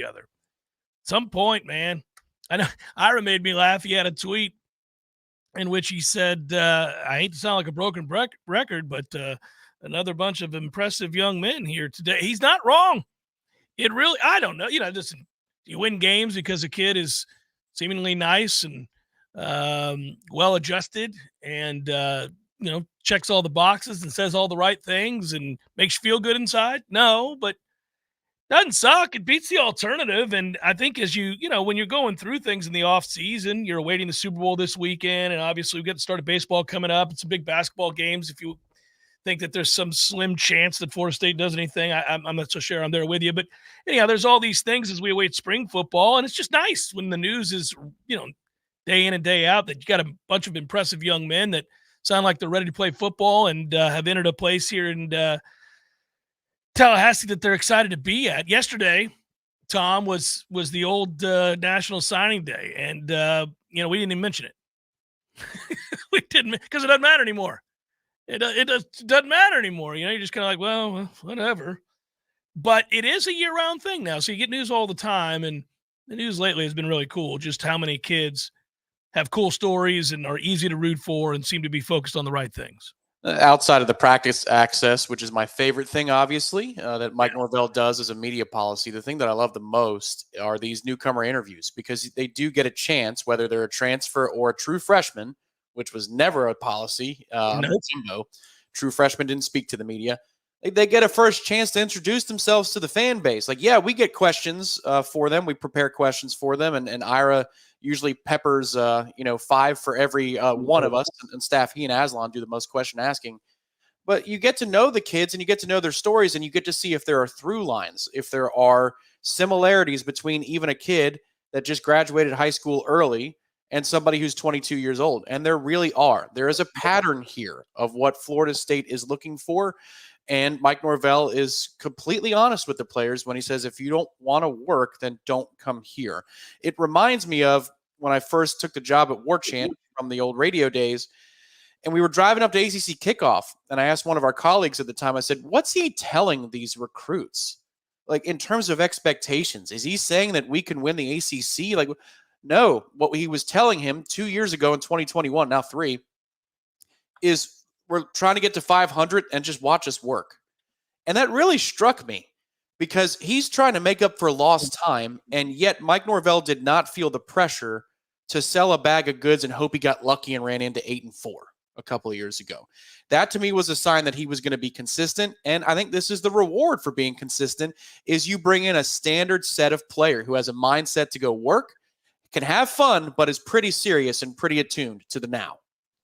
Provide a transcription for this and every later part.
other. Some point, man. I know Ira made me laugh. He had a tweet in which he said, I hate to sound like a broken record, but another bunch of impressive young men here today. He's not wrong. It really, I don't know. Listen, you win games because a kid is seemingly nice and well-adjusted and, checks all the boxes and says all the right things and makes you feel good inside. No, but doesn't suck. It beats the alternative. And I think when you're going through things in the off season, you're awaiting the Super Bowl this weekend. And obviously we get the start of baseball coming up. It's some big basketball games. If you think that there's some slim chance that Florida State does anything, I'm not so sure I'm there with you. But anyhow, there's all these things as we await spring football. And it's just nice when the news is, day in and day out that you got a bunch of impressive young men that sound like they're ready to play football and have entered a place here in Tallahassee that they're excited to be at. Yesterday, Tom, was the old National Signing Day, and we didn't even mention it. We didn't, because it doesn't matter anymore. It doesn't matter anymore. You're just kind of like, well, whatever. But it is a year-round thing now, so you get news all the time, and the news lately has been really cool. Just how many kids have cool stories and are easy to root for and seem to be focused on the right things. Outside of the practice access, which is my favorite thing, obviously, that Mike Norvell does as a media policy, the thing that I love the most are these newcomer interviews, because they do get a chance, whether they're a transfer or a true freshman, which was never a policy under Jimbo. True freshmen didn't speak to the media. They get a first chance to introduce themselves to the fan base. Like, yeah, we get questions for them. We prepare questions for them, and Ira usually peppers, 5 for every one of us, and staff. He and Aslan do the most question asking. But you get to know the kids, and you get to know their stories, and you get to see if there are through lines, if there are similarities between even a kid that just graduated high school early and somebody who's 22 years old. And there really are. There is a pattern here of what Florida State is looking for. And Mike Norvell is completely honest with the players when he says, if you don't want to work, then don't come here. It reminds me of when I first took the job at Warchant from the old radio days, and we were driving up to ACC kickoff, and I asked one of our colleagues at the time, I said, what's he telling these recruits? Like, in terms of expectations, is he saying that we can win the ACC? Like, no. What he was telling him 2 years ago in 2021, now 3, is we're trying to get to 500 and just watch us work. And that really struck me because he's trying to make up for lost time, and yet Mike Norvell did not feel the pressure to sell a bag of goods and hope he got lucky and ran into 8-4 a couple of years ago. That to me was a sign that he was going to be consistent, and I think this is the reward for being consistent, is you bring in a standard set of player who has a mindset to go work, can have fun, but is pretty serious and pretty attuned to the now.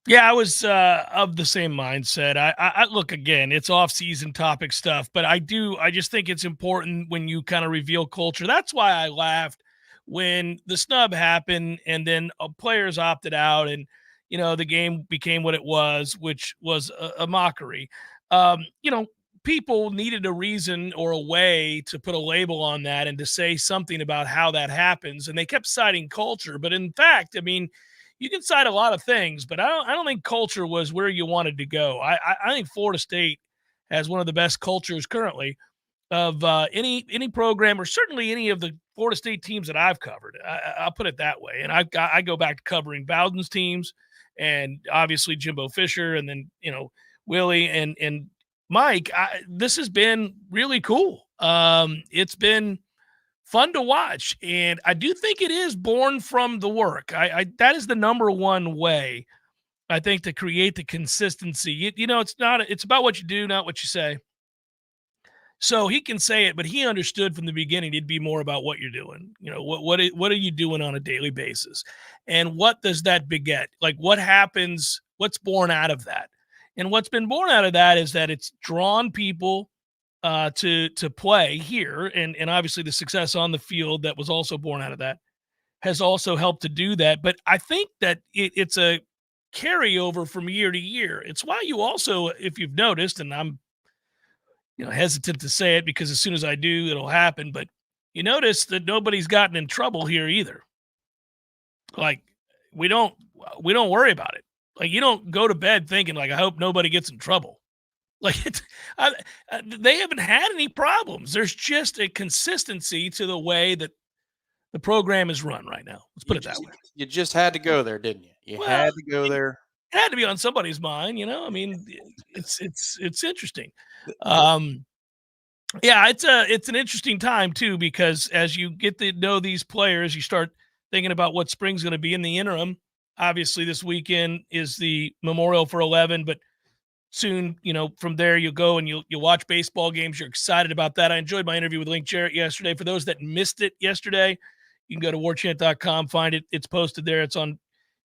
Yeah, I was of the same mindset. I look, again, it's off-season topic stuff, but I just think it's important when you kind of reveal culture. That's why I laughed when the snub happened and then players opted out and, the game became what it was, which was a mockery. People needed a reason or a way to put a label on that and to say something about how that happens. And they kept citing culture. But in fact, you can cite a lot of things, but I don't think culture was where you wanted to go. I think Florida State has one of the best cultures currently of any program, or certainly any of the Florida State teams that I've covered. I'll put it that way. And I go back to covering Bowden's teams and obviously Jimbo Fisher and then, Willie and Mike. This has been really cool. It's been fun to watch, and I do think it is born from the work. That is the number one way, I think, to create the consistency. It's about what you do, not what you say. So he can say it, but he understood from the beginning it'd be more about what you're doing. What are you doing on a daily basis, and what does that beget? Like, what happens? What's born out of that? And what's been born out of that is that it's drawn people to play here, and obviously the success on the field that was also born out of that has also helped to do that. But I think that it's a carryover from year to year. It's why you also, if you've noticed, and I'm hesitant to say it because as soon as I do, it'll happen, but you notice that nobody's gotten in trouble here either. Like, we don't worry about it. Like, you don't go to bed thinking, like, I hope nobody gets in trouble. Like they haven't had any problems. There's just a consistency to the way that the program is run right now. Let's put it that way. You just had to go there, didn't you? You Well, had to go there. it had to be on somebody's mind, you know. I mean, it's interesting. The- Um, yeah, it's an interesting time too, because as you get to know these players, you start thinking about what spring's going to be in the interim. Obviously, this weekend is the Memorial for 11, but soon, from there you'll go and you'll watch baseball games. You're excited about that. I enjoyed my interview with Link Jarrett yesterday. For those that missed it yesterday, you can go to warchant.com, find it. It's posted there. It's on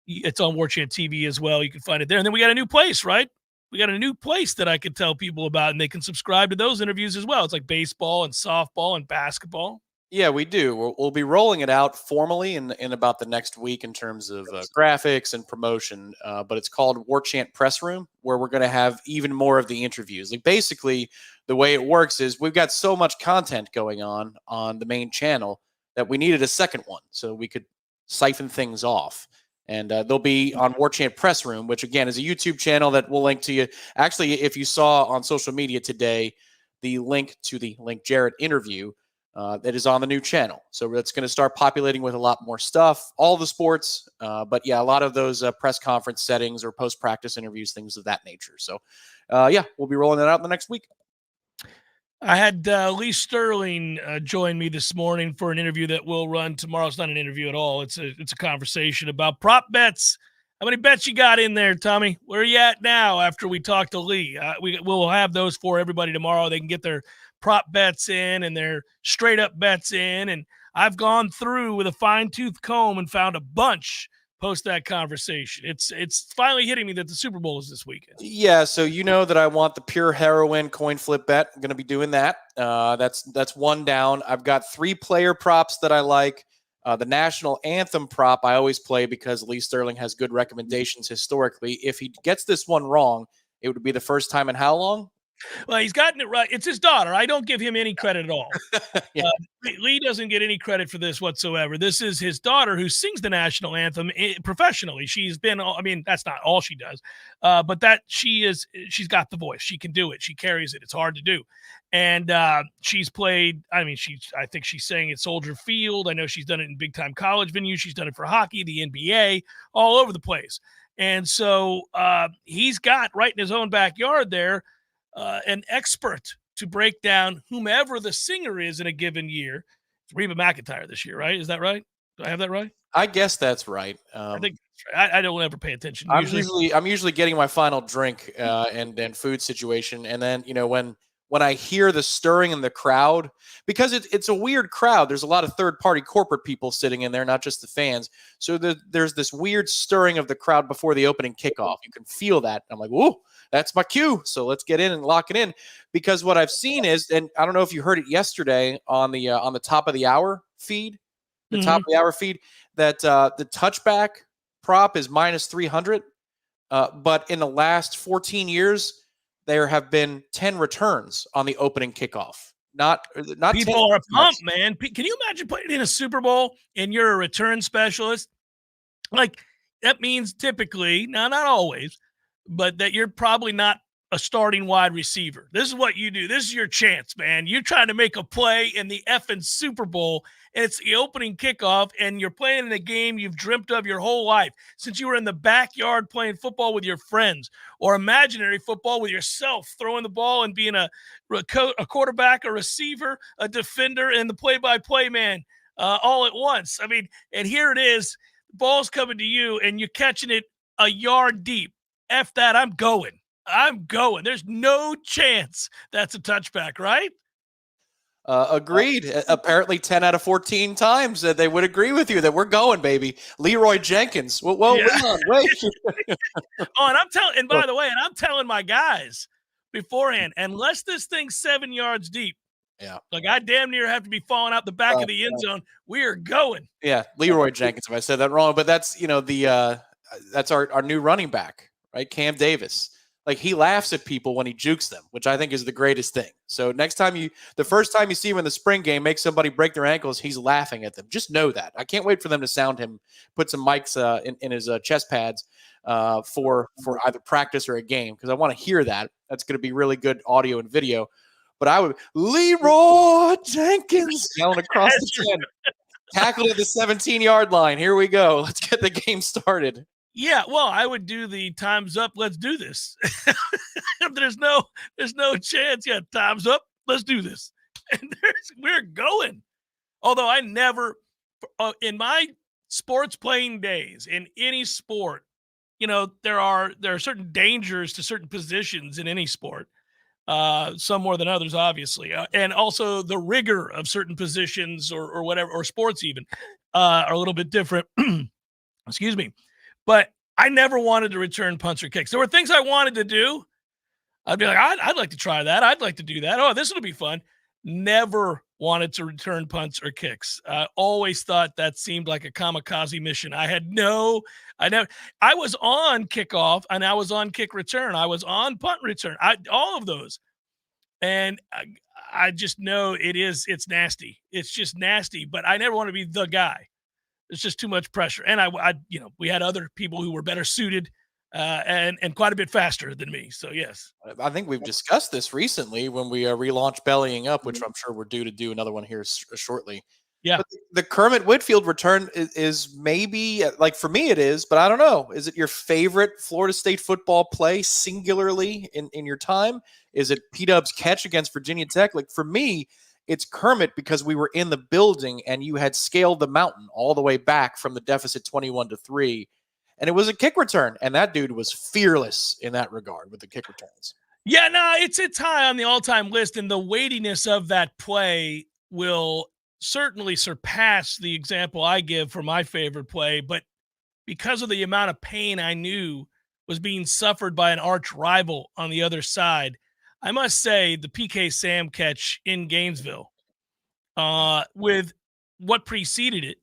Warchant TV as well. You can find it there. And then we got a new place, right? We got a new place that I could tell people about, and they can subscribe to those interviews as well. It's like baseball and softball and basketball. Yeah, we do. We'll be rolling it out formally in about the next week in terms of graphics and promotion. But it's called Warchant Press Room, where we're going to have even more of the interviews. Like basically, the way it works is we've got so much content going on the main channel that we needed a second one so we could siphon things off. And they'll be on Warchant Press Room, which again is a YouTube channel that we'll link to you. Actually, if you saw on social media today, the link to the Link Jarrett interview. That is on the new channel. So that's going to start populating with a lot more stuff, all the sports. But yeah, a lot of those press conference settings or post-practice interviews, things of that nature. So yeah, we'll be rolling that out in the next week. I had Lee Sterling join me this morning for an interview that will run tomorrow. It's not an interview at all. It's a conversation about prop bets. How many bets you got in there, Tommy? Where are you at now after we talk to Lee? We'll have those for everybody tomorrow. They can get their prop bets in and their straight up bets in. And I've gone through with a fine tooth comb and found a bunch post that conversation. It's finally hitting me that the Super Bowl is this weekend. Yeah, so you know that I want the pure heroin coin flip bet. I'm going to be doing that. That's one down. I've got 3 player props that I like. The national anthem prop I always play because Lee Sterling has good recommendations historically. If he gets this one wrong, it would be the first time in how long? Well, he's gotten it right. It's his daughter. I don't give him any credit at all. Yeah. Lee doesn't get any credit for this whatsoever. This is his daughter who sings the national anthem professionally. She's been, I mean, that's not all she does, but that she's got the voice. She can do it. She carries it. It's hard to do. And she's played, I think she sang at Soldier Field. I know she's done it in big time college venues. She's done it for hockey, the NBA, all over the place. And so he's got right in his own backyard there an expert to break down whomever the singer is in a given year. It's Reba McEntire this year, right? Is that right? Do I have that right? I guess that's right. I think that's right. I don't ever pay attention. I'm usually getting my final drink and food situation, and then when I hear the stirring in the crowd, because it's a weird crowd. There's a lot of third-party corporate people sitting in there, not just the fans. So there's this weird stirring of the crowd before the opening kickoff. You can feel that. I'm like, whoa, that's my cue. So let's get in and lock it in. Because what I've seen is, and I don't know if you heard it yesterday on the top of the hour feed, top of the hour feed, that the touchback prop is minus 300. But in the last 14 years, there have been 10 returns on the opening kickoff. Not people are pumped, man. Can you imagine putting in a Super Bowl and you're a return specialist? Like that means typically, now not always, but that you're probably not a starting wide receiver. This is what you do. This is your chance, man. You're trying to make a play in the effing Super Bowl, and it's the opening kickoff, and you're playing in a game you've dreamt of your whole life since you were in the backyard playing football with your friends, or imaginary football with yourself, throwing the ball and being a quarterback, a receiver, a defender, and the play-by-play man all at once. I mean, and here it is. The ball's coming to you, and you're catching it a yard deep. F that, I'm going. There's no chance that's a touchback, right? Agreed. Apparently 10 out of 14 times they would agree with you that we're going, baby. Leroy Jenkins. Whoa, yeah. Wait. And by the way, I'm telling my guys beforehand, unless this thing's 7 yards deep, like I damn near have to be falling out the back of the end zone. We are going. Yeah, Leroy Jenkins, if I said that wrong, but that's, that's our new running back, right? Cam Davis. Like he laughs at people when he jukes them, which I think is the greatest thing. So the first time you see him in the spring game, make somebody break their ankles, he's laughing at them. Just know that. I can't wait for them to sound him, put some mics in his chest pads. for either practice or a game, because I want to hear that. That's going to be really good audio and video. But I would Leroy Jenkins yelling across the 10, tackled at the 17-yard line. Here we go. Let's get the game started. Yeah, well, I would do the time's up. Let's do this. there's no chance. Yeah, time's up. Let's do this. And we're going. Although I never, in my sports playing days, in any sport, there are certain dangers to certain positions in any sport. Some more than others, obviously, and also the rigor of certain positions or whatever, or sports even, are a little bit different. Excuse me. But I never wanted to return punts or kicks. There were things I wanted to do. I'd be like, I'd like to try that. I'd like to do that. Oh, this will be fun. Never wanted to return punts or kicks. I always thought that seemed like a kamikaze mission. I was on kickoff and I was on kick return. I was on punt return. All of those. And I just know it's nasty. It's just nasty, but I never want to be the guy. It's just too much pressure. And we had other people who were better suited and quite a bit faster than me. So yes, I think we've discussed this recently when we relaunched Bellying Up, which I'm sure we're due to do another one here shortly. Yeah. But the Kermit Whitfield return is maybe, like, for me it is, but I don't know. Is it your favorite Florida State football play singularly in your time? Is it P-Dub's catch against Virginia Tech? Like, for me, it's Kermit because we were in the building and you had scaled the mountain all the way back from the deficit 21-3. And it was a kick return. And that dude was fearless in that regard with the kick returns. Yeah, no, it's high on the all-time list. And the weightiness of that play will certainly surpass the example I give for my favorite play. But because of the amount of pain I knew was being suffered by an arch rival on the other side, I must say the PK Sam catch in Gainesville, with what preceded it,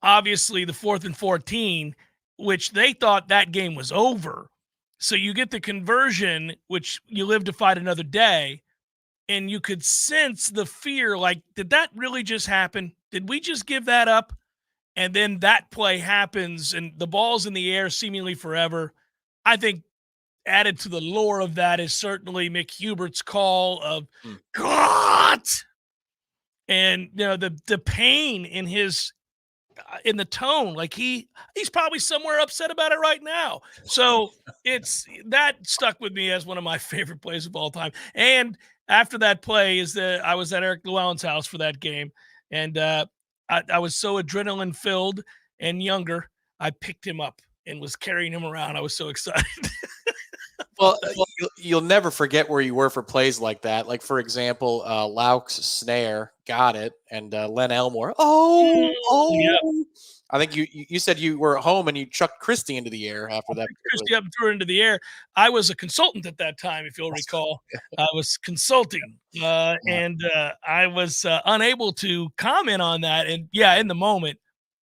obviously the 4th and 14, which they thought that game was over. So you get the conversion, which you live to fight another day, and you could sense the fear, like, did that really just happen? Did we just give that up? And then that play happens, and the ball's in the air seemingly forever. I think added to the lore of that is certainly Mick Hubert's call of God, and the pain in his in the tone, like he's probably somewhere upset about it right now. So it's that stuck with me as one of my favorite plays of all time. And after that play I was at Eric Llewellyn's house for that game, and I was so adrenaline filled and younger. I picked him up and was carrying him around. I was so excited. Well, you'll never forget where you were for plays like that. Like, for example, Lauk's snare, got it, and Len Elmore. Yeah. I think you said you were at home and you chucked Christie into the air after that. Christie up and threw her into the air. I was a consultant at that time, if you'll recall. I was consulting, and I was unable to comment on that. And yeah, in the moment,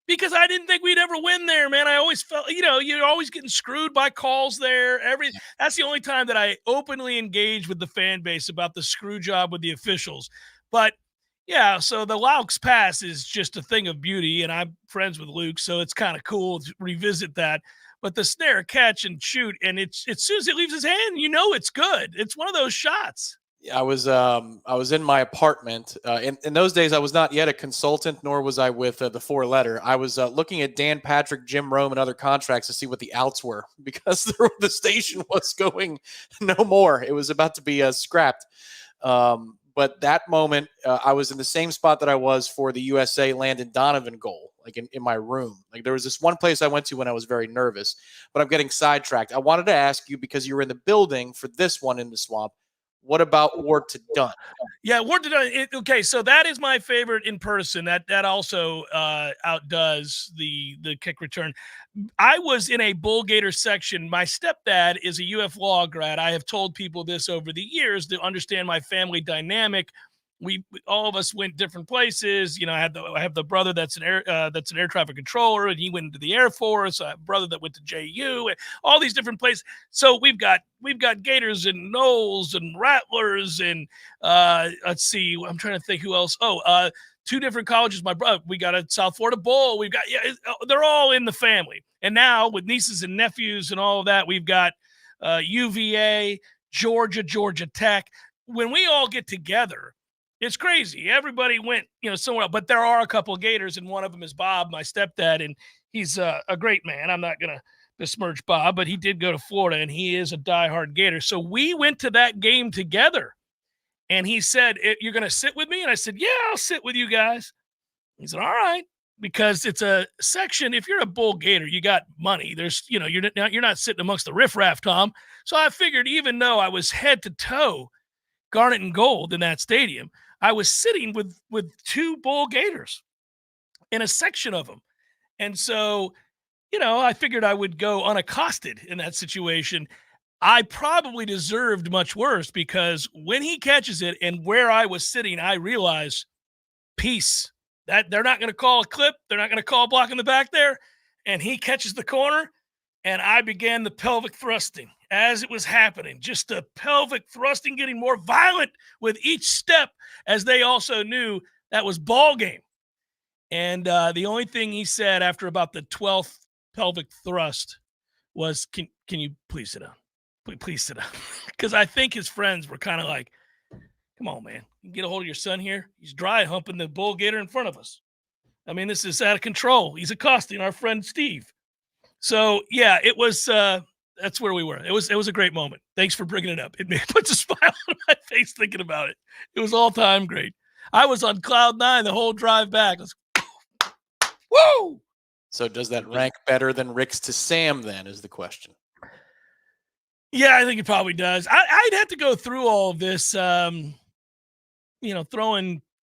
because I didn't think we'd ever win there, man. I always felt, you're always getting screwed by calls there. That's the only time that I openly engage with the fan base about the screw job with the officials. But yeah, so the Laux pass is just a thing of beauty, and I'm friends with Luke, so it's kind of cool to revisit that. But the snare, catch, and shoot, and it's as soon as it leaves his hand, it's good. It's one of those shots. I was in my apartment. In those days, I was not yet a consultant, nor was I with the 4-letter. I was looking at Dan Patrick, Jim Rome, and other contracts to see what the outs were, because the station was going no more. It was about to be scrapped. But that moment, I was in the same spot that I was for the USA Landon Donovan goal, like in my room. Like, there was this one place I went to when I was very nervous, but I'm getting sidetracked. I wanted to ask you, because you were in the building for this one in the Swamp, what about Ward to Dunn? Yeah, Ward to Dunn. Okay, so that is my favorite in person. That also outdoes the kick return. I was in a Bull Gator section. My stepdad is a UF Law grad. I have told people this over the years to understand my family dynamic. We all of us went different places. I have the brother that's an air traffic controller, and he went into the Air Force. I have a brother that went to JU, and all these different places. So we've got Gators and Noles and Rattlers and let's see, I'm trying to think who else. 2 different colleges. My brother, we got a South Florida Bowl. We've got, they're all in the family. And now with nieces and nephews and all of that, we've got UVA, Georgia Tech. When we all get together, it's crazy. Everybody went, somewhere else. But there are a couple of Gators, and one of them is Bob, my stepdad, and he's a great man. I'm not going to besmirch Bob, but he did go to Florida, and he is a diehard Gator. So we went to that game together, and he said, "You're going to sit with me?" And I said, "Yeah, I'll sit with you guys." He said, "All right." Because it's a section. If you're a Bull Gator, you got money. There's, you're not sitting amongst the riffraff, Tom. So I figured, even though I was head to toe garnet and gold in that stadium, I was sitting with 2 Bull Gators in a section of them. And so, I figured I would go unaccosted in that situation. I probably deserved much worse, because when he catches it and where I was sitting, I realized, peace. That they're not going to call a clip. They're not going to call a block in the back there. And he catches the corner, and I began the pelvic thrusting as it was happening. Just the pelvic thrusting getting more violent with each step, as they also knew that was ball game. And the only thing he said after about the 12th pelvic thrust was, can you please sit down? Please sit down. Because I think his friends were kind of like, come on, man. You get a hold of your son here. He's dry humping the Bull Gator in front of us. I mean, this is out of control. He's accosting our friend Steve. So, yeah, it was that's where we were. It was a great moment. Thanks for bringing it up. It puts a smile on my face thinking about it. It was all-time great. I was on cloud 9 the whole drive back. Woo! So does that rank better than Rick's to Sam then, is the question? Yeah, I think it probably does. I'd have to go through all of this, throwing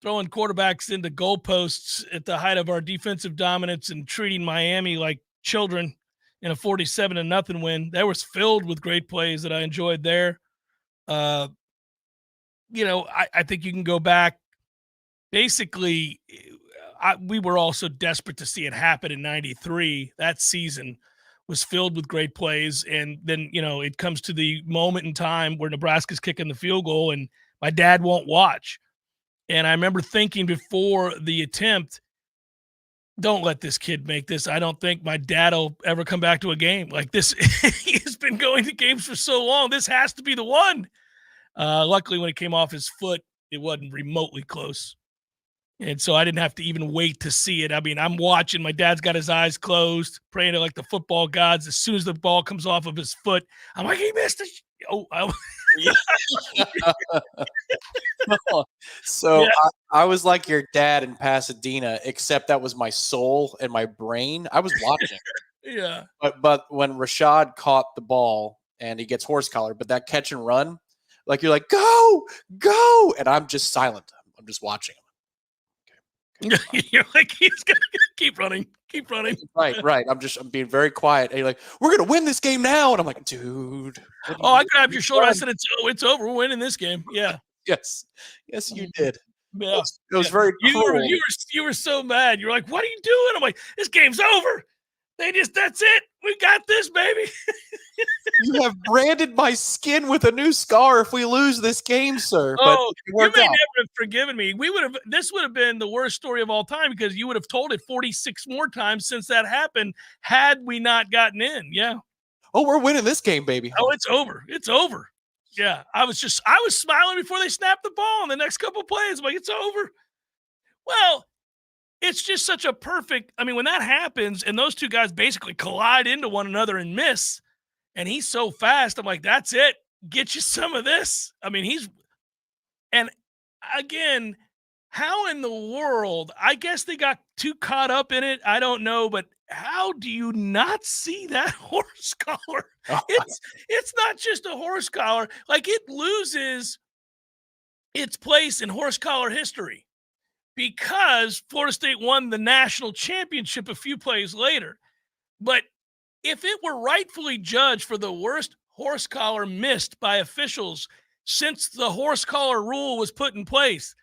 quarterbacks into goalposts at the height of our defensive dominance and treating Miami like children in a 47-0 win. That was filled with great plays that I enjoyed there. I think you can go back. Basically, we were also desperate to see it happen in '93. That season was filled with great plays. And then, it comes to the moment in time where Nebraska's kicking the field goal and my dad won't watch. And I remember thinking before the attempt, don't let this kid make this. I don't think my dad will ever come back to a game like this. He's been going to games for so long. This has to be the one. Luckily, when it came off his foot, it wasn't remotely close. And so I didn't have to even wait to see it. I mean, I'm watching. My dad's got his eyes closed, praying to like the football gods. As soon as the ball comes off of his foot, I'm like, he missed it. So yeah. I was like your dad in Pasadena, except that was my soul and my brain. I was watching. Yeah. But when Rashad caught the ball and he gets horse collar, but that catch and run, like you're like, go, and I'm just silent. I'm just watching him. You're like, he's gonna keep running. Right. I'm being very quiet. And you're like, we're gonna win this game now, and I'm like, dude. I grabbed your shoulder. I said, it's over. We're winning this game. Yeah. Yes, you did. Yeah. It was very cruel. You were so mad. You're like, what are you doing? I'm like, this game's over. That's it. We got this, baby. You have branded my skin with a new scar if we lose this game, sir. Oh, you may never have forgiven me. This would have been the worst story of all time, because you would have told it 46 more times since that happened had we not gotten in. Yeah. Oh, we're winning this game, baby. Oh, it's over. It's over. Yeah. I was smiling before they snapped the ball in the next couple of plays. I'm like, it's over. Well, it's just such a perfect, when that happens and those two guys basically collide into one another and miss, and he's so fast, I'm like, that's it. Get you some of this. And again, how in the world, I guess they got too caught up in it. I don't know, but how do you not see that horse collar? Oh, it's not just a horse collar. Like, it loses its place in horse collar history, because Florida State won the national championship a few plays later. But if it were rightfully judged for the worst horse collar missed by officials since the horse collar rule was put in place,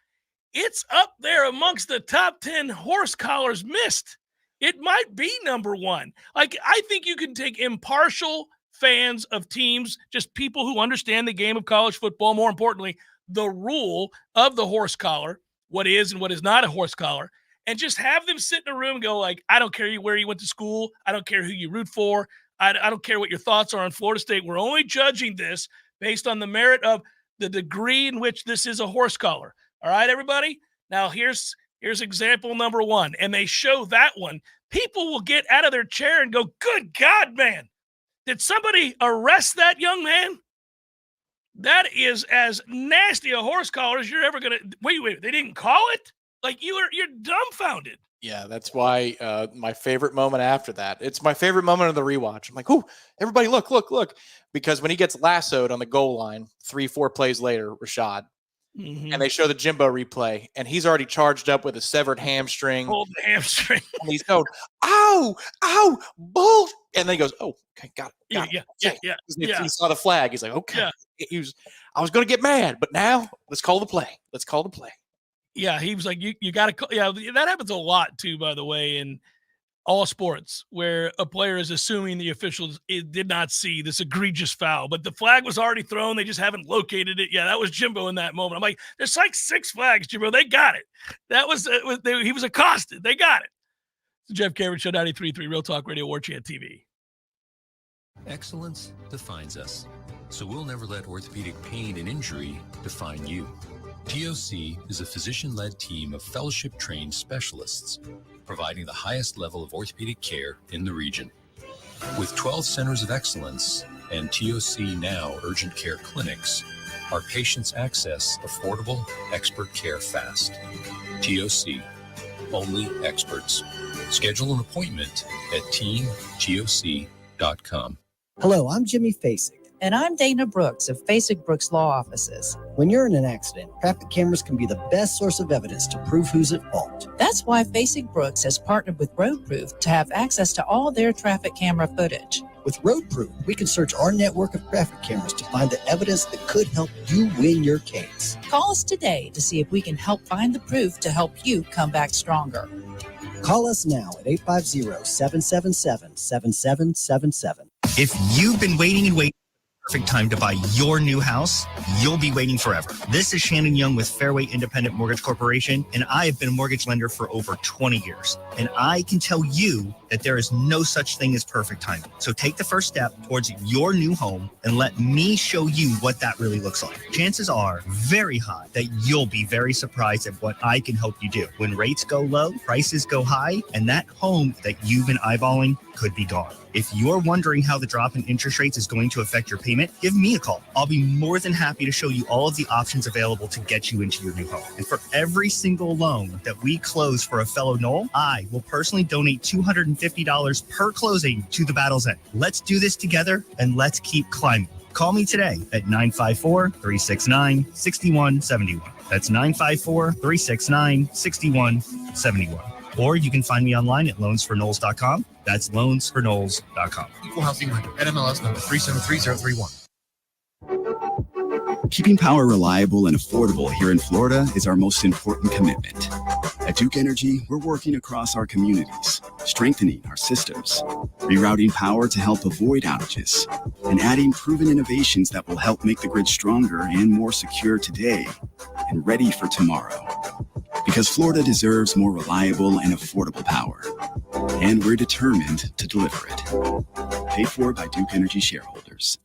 it's up there amongst the top 10 horse collars missed. It might be number one. Like, I think you can take impartial fans of teams, just people who understand the game of college football, more importantly, the rule of the horse collar, what is and what is not a horse collar, and just have them sit in a room and go like, I don't care where you went to school. I don't care who you root for. I don't care what your thoughts are on Florida State. We're only judging this based on the merit of the degree in which this is a horse collar. All right, everybody? Now, here's example number one, and they show that one. People will get out of their chair and go, good God, man. Did somebody arrest that young man? That is as nasty a horse collar as you're ever going to – wait, they didn't call it? Like, you're dumbfounded. Yeah, that's why my favorite moment after that, it's my favorite moment of the rewatch. I'm like, oh, everybody look. Because when he gets lassoed on the goal line 3-4 plays later, Rashad, and they show the Jimbo replay, and he's already charged up with a severed hamstring. Hold the hamstring. And he's going, ow, bull. And then he goes, oh, okay, got it. Yeah. He saw the flag. He's like, okay. Yeah. I was going to get mad, but now let's call the play. Yeah, he was like, you got to call. Yeah, that happens a lot, too, by the way, in all sports, where a player is assuming the officials did not see this egregious foul, but the flag was already thrown. They just haven't located it. Yeah, that was Jimbo in that moment. I'm like, there's like 6 flags, Jimbo. They got it. He was accosted. They got it. It's the Jeff Cameron Show, 93.3 Real Talk Radio, Warchant TV. Excellence defines us, so we'll never let orthopedic pain and injury define you. TOC is a physician-led team of fellowship-trained specialists providing the highest level of orthopedic care in the region. With 12 centers of excellence and TOC Now urgent care clinics, our patients access affordable, expert care fast. TOC, only experts. Schedule an appointment at teamtoc.com. Hello, I'm Jimmy Fasig. And I'm Dana Brooks of Fasig Brooks Law Offices. When you're in an accident, traffic cameras can be the best source of evidence to prove who's at fault. That's why Fasig Brooks has partnered with RoadProof to have access to all their traffic camera footage. With RoadProof, we can search our network of traffic cameras to find the evidence that could help you win your case. Call us today to see if we can help find the proof to help you come back stronger. Call us now at 850-777-7777. If you've been waiting and waiting, perfect time to buy your new house, you'll be waiting forever. This is Shannon Young with Fairway Independent Mortgage Corporation, and I have been a mortgage lender for over 20 years. And I can tell you that there is no such thing as perfect timing. So take the first step towards your new home and let me show you what that really looks like. Chances are very high that you'll be very surprised at what I can help you do. When rates go low, prices go high, and that home that you've been eyeballing could be gone. If you're wondering how the drop in interest rates is going to affect your payment, give me a call. I'll be more than happy to show you all of the options available to get you into your new home. And for every single loan that we close for a fellow Nole, I will personally donate $250 per closing to the Battle's End. Let's do this together and let's keep climbing. Call me today at 954-369-6171. That's 954-369-6171. Or you can find me online at loansfornoles.com. That's loansfornoles.com. Equal housing lender. NMLS number 373031. Keeping power reliable and affordable here in Florida is our most important commitment. At Duke Energy, we're working across our communities, strengthening our systems, rerouting power to help avoid outages, and adding proven innovations that will help make the grid stronger and more secure today and ready for tomorrow. Because Florida deserves more reliable and affordable power, and we're determined to deliver it. Paid for by Duke Energy shareholders.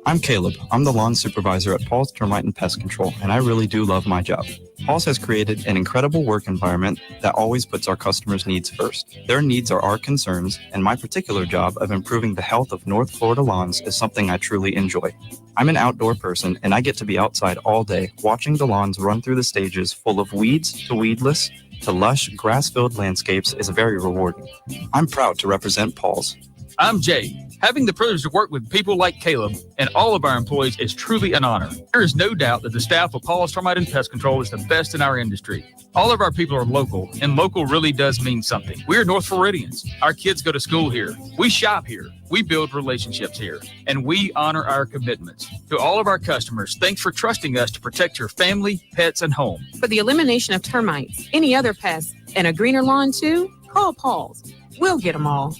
I'm Caleb. I'm the lawn supervisor at Paul's Termite and Pest Control, and I really do love my job. Paul's has created an incredible work environment that always puts our customers' needs first. Their needs are our concerns, and my particular job of improving the health of North Florida lawns is something I truly enjoy. I'm an outdoor person, and I get to be outside all day watching the lawns run through the stages full of weeds to weedless to lush, grass-filled landscapes is very rewarding. I'm proud to represent Paul's. I'm Jay. Having the privilege to work with people like Caleb and all of our employees is truly an honor. There is no doubt that the staff of Paul's Termite and Pest Control is the best in our industry. All of our people are local, and local really does mean something. We're North Floridians. Our kids go to school here. We shop here. We build relationships here, and we honor our commitments. To all of our customers, thanks for trusting us to protect your family, pets, and home. For the elimination of termites, any other pests, and a greener lawn too, call Paul's. We'll get them all.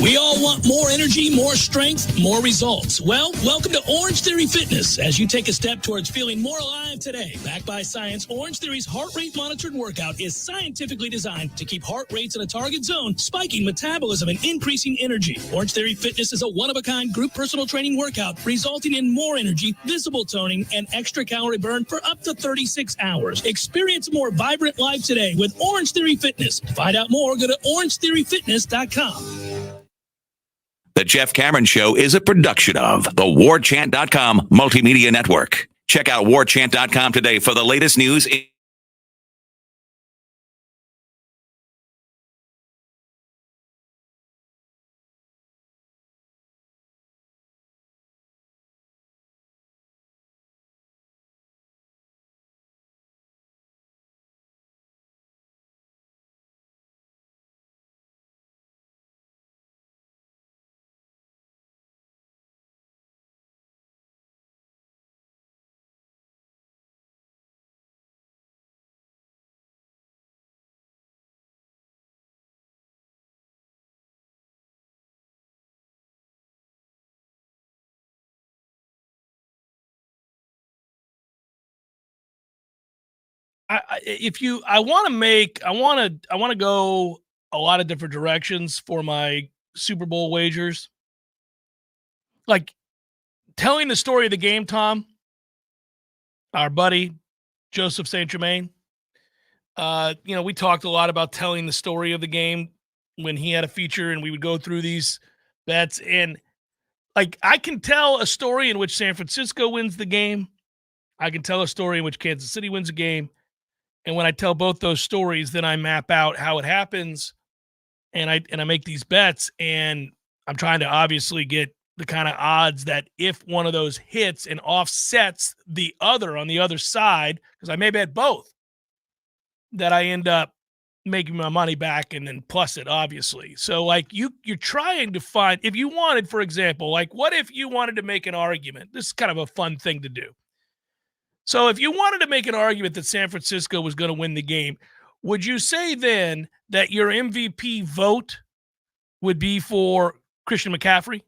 We all want more energy, more strength, more results. Well, welcome to Orange Theory Fitness as you take a step towards feeling more alive today. Backed by science, Orange Theory's heart rate monitored workout is scientifically designed to keep heart rates in a target zone, spiking metabolism and increasing energy. Orange Theory Fitness is a one-of-a-kind group personal training workout resulting in more energy, visible toning, and extra calorie burn for up to 36 hours. Experience a more vibrant life today with Orange Theory Fitness. To find out more, go to orangetheoryfitness.com. The Jeff Cameron Show is a production of the Warchant.com Multimedia Network. Check out Warchant.com today for the latest news. I want to go a lot of different directions for my Super Bowl wagers. Like telling the story of the game, Tom, our buddy Joseph St. Germain. We talked a lot about telling the story of the game when he had a feature and we would go through these bets. And like, I can tell a story in which San Francisco wins the game. I can tell a story in which Kansas City wins a game. And when I tell both those stories, then I map out how it happens and I make these bets. And I'm trying to obviously get the kind of odds that if one of those hits and offsets the other on the other side, because I may bet both, that I end up making my money back and then plus it, obviously. So like you're trying to find, if you wanted, for example, like what if you wanted to make an argument? This is kind of a fun thing to do. So if you wanted to make an argument that San Francisco was going to win the game, would you say then that your MVP vote would be for Christian McCaffrey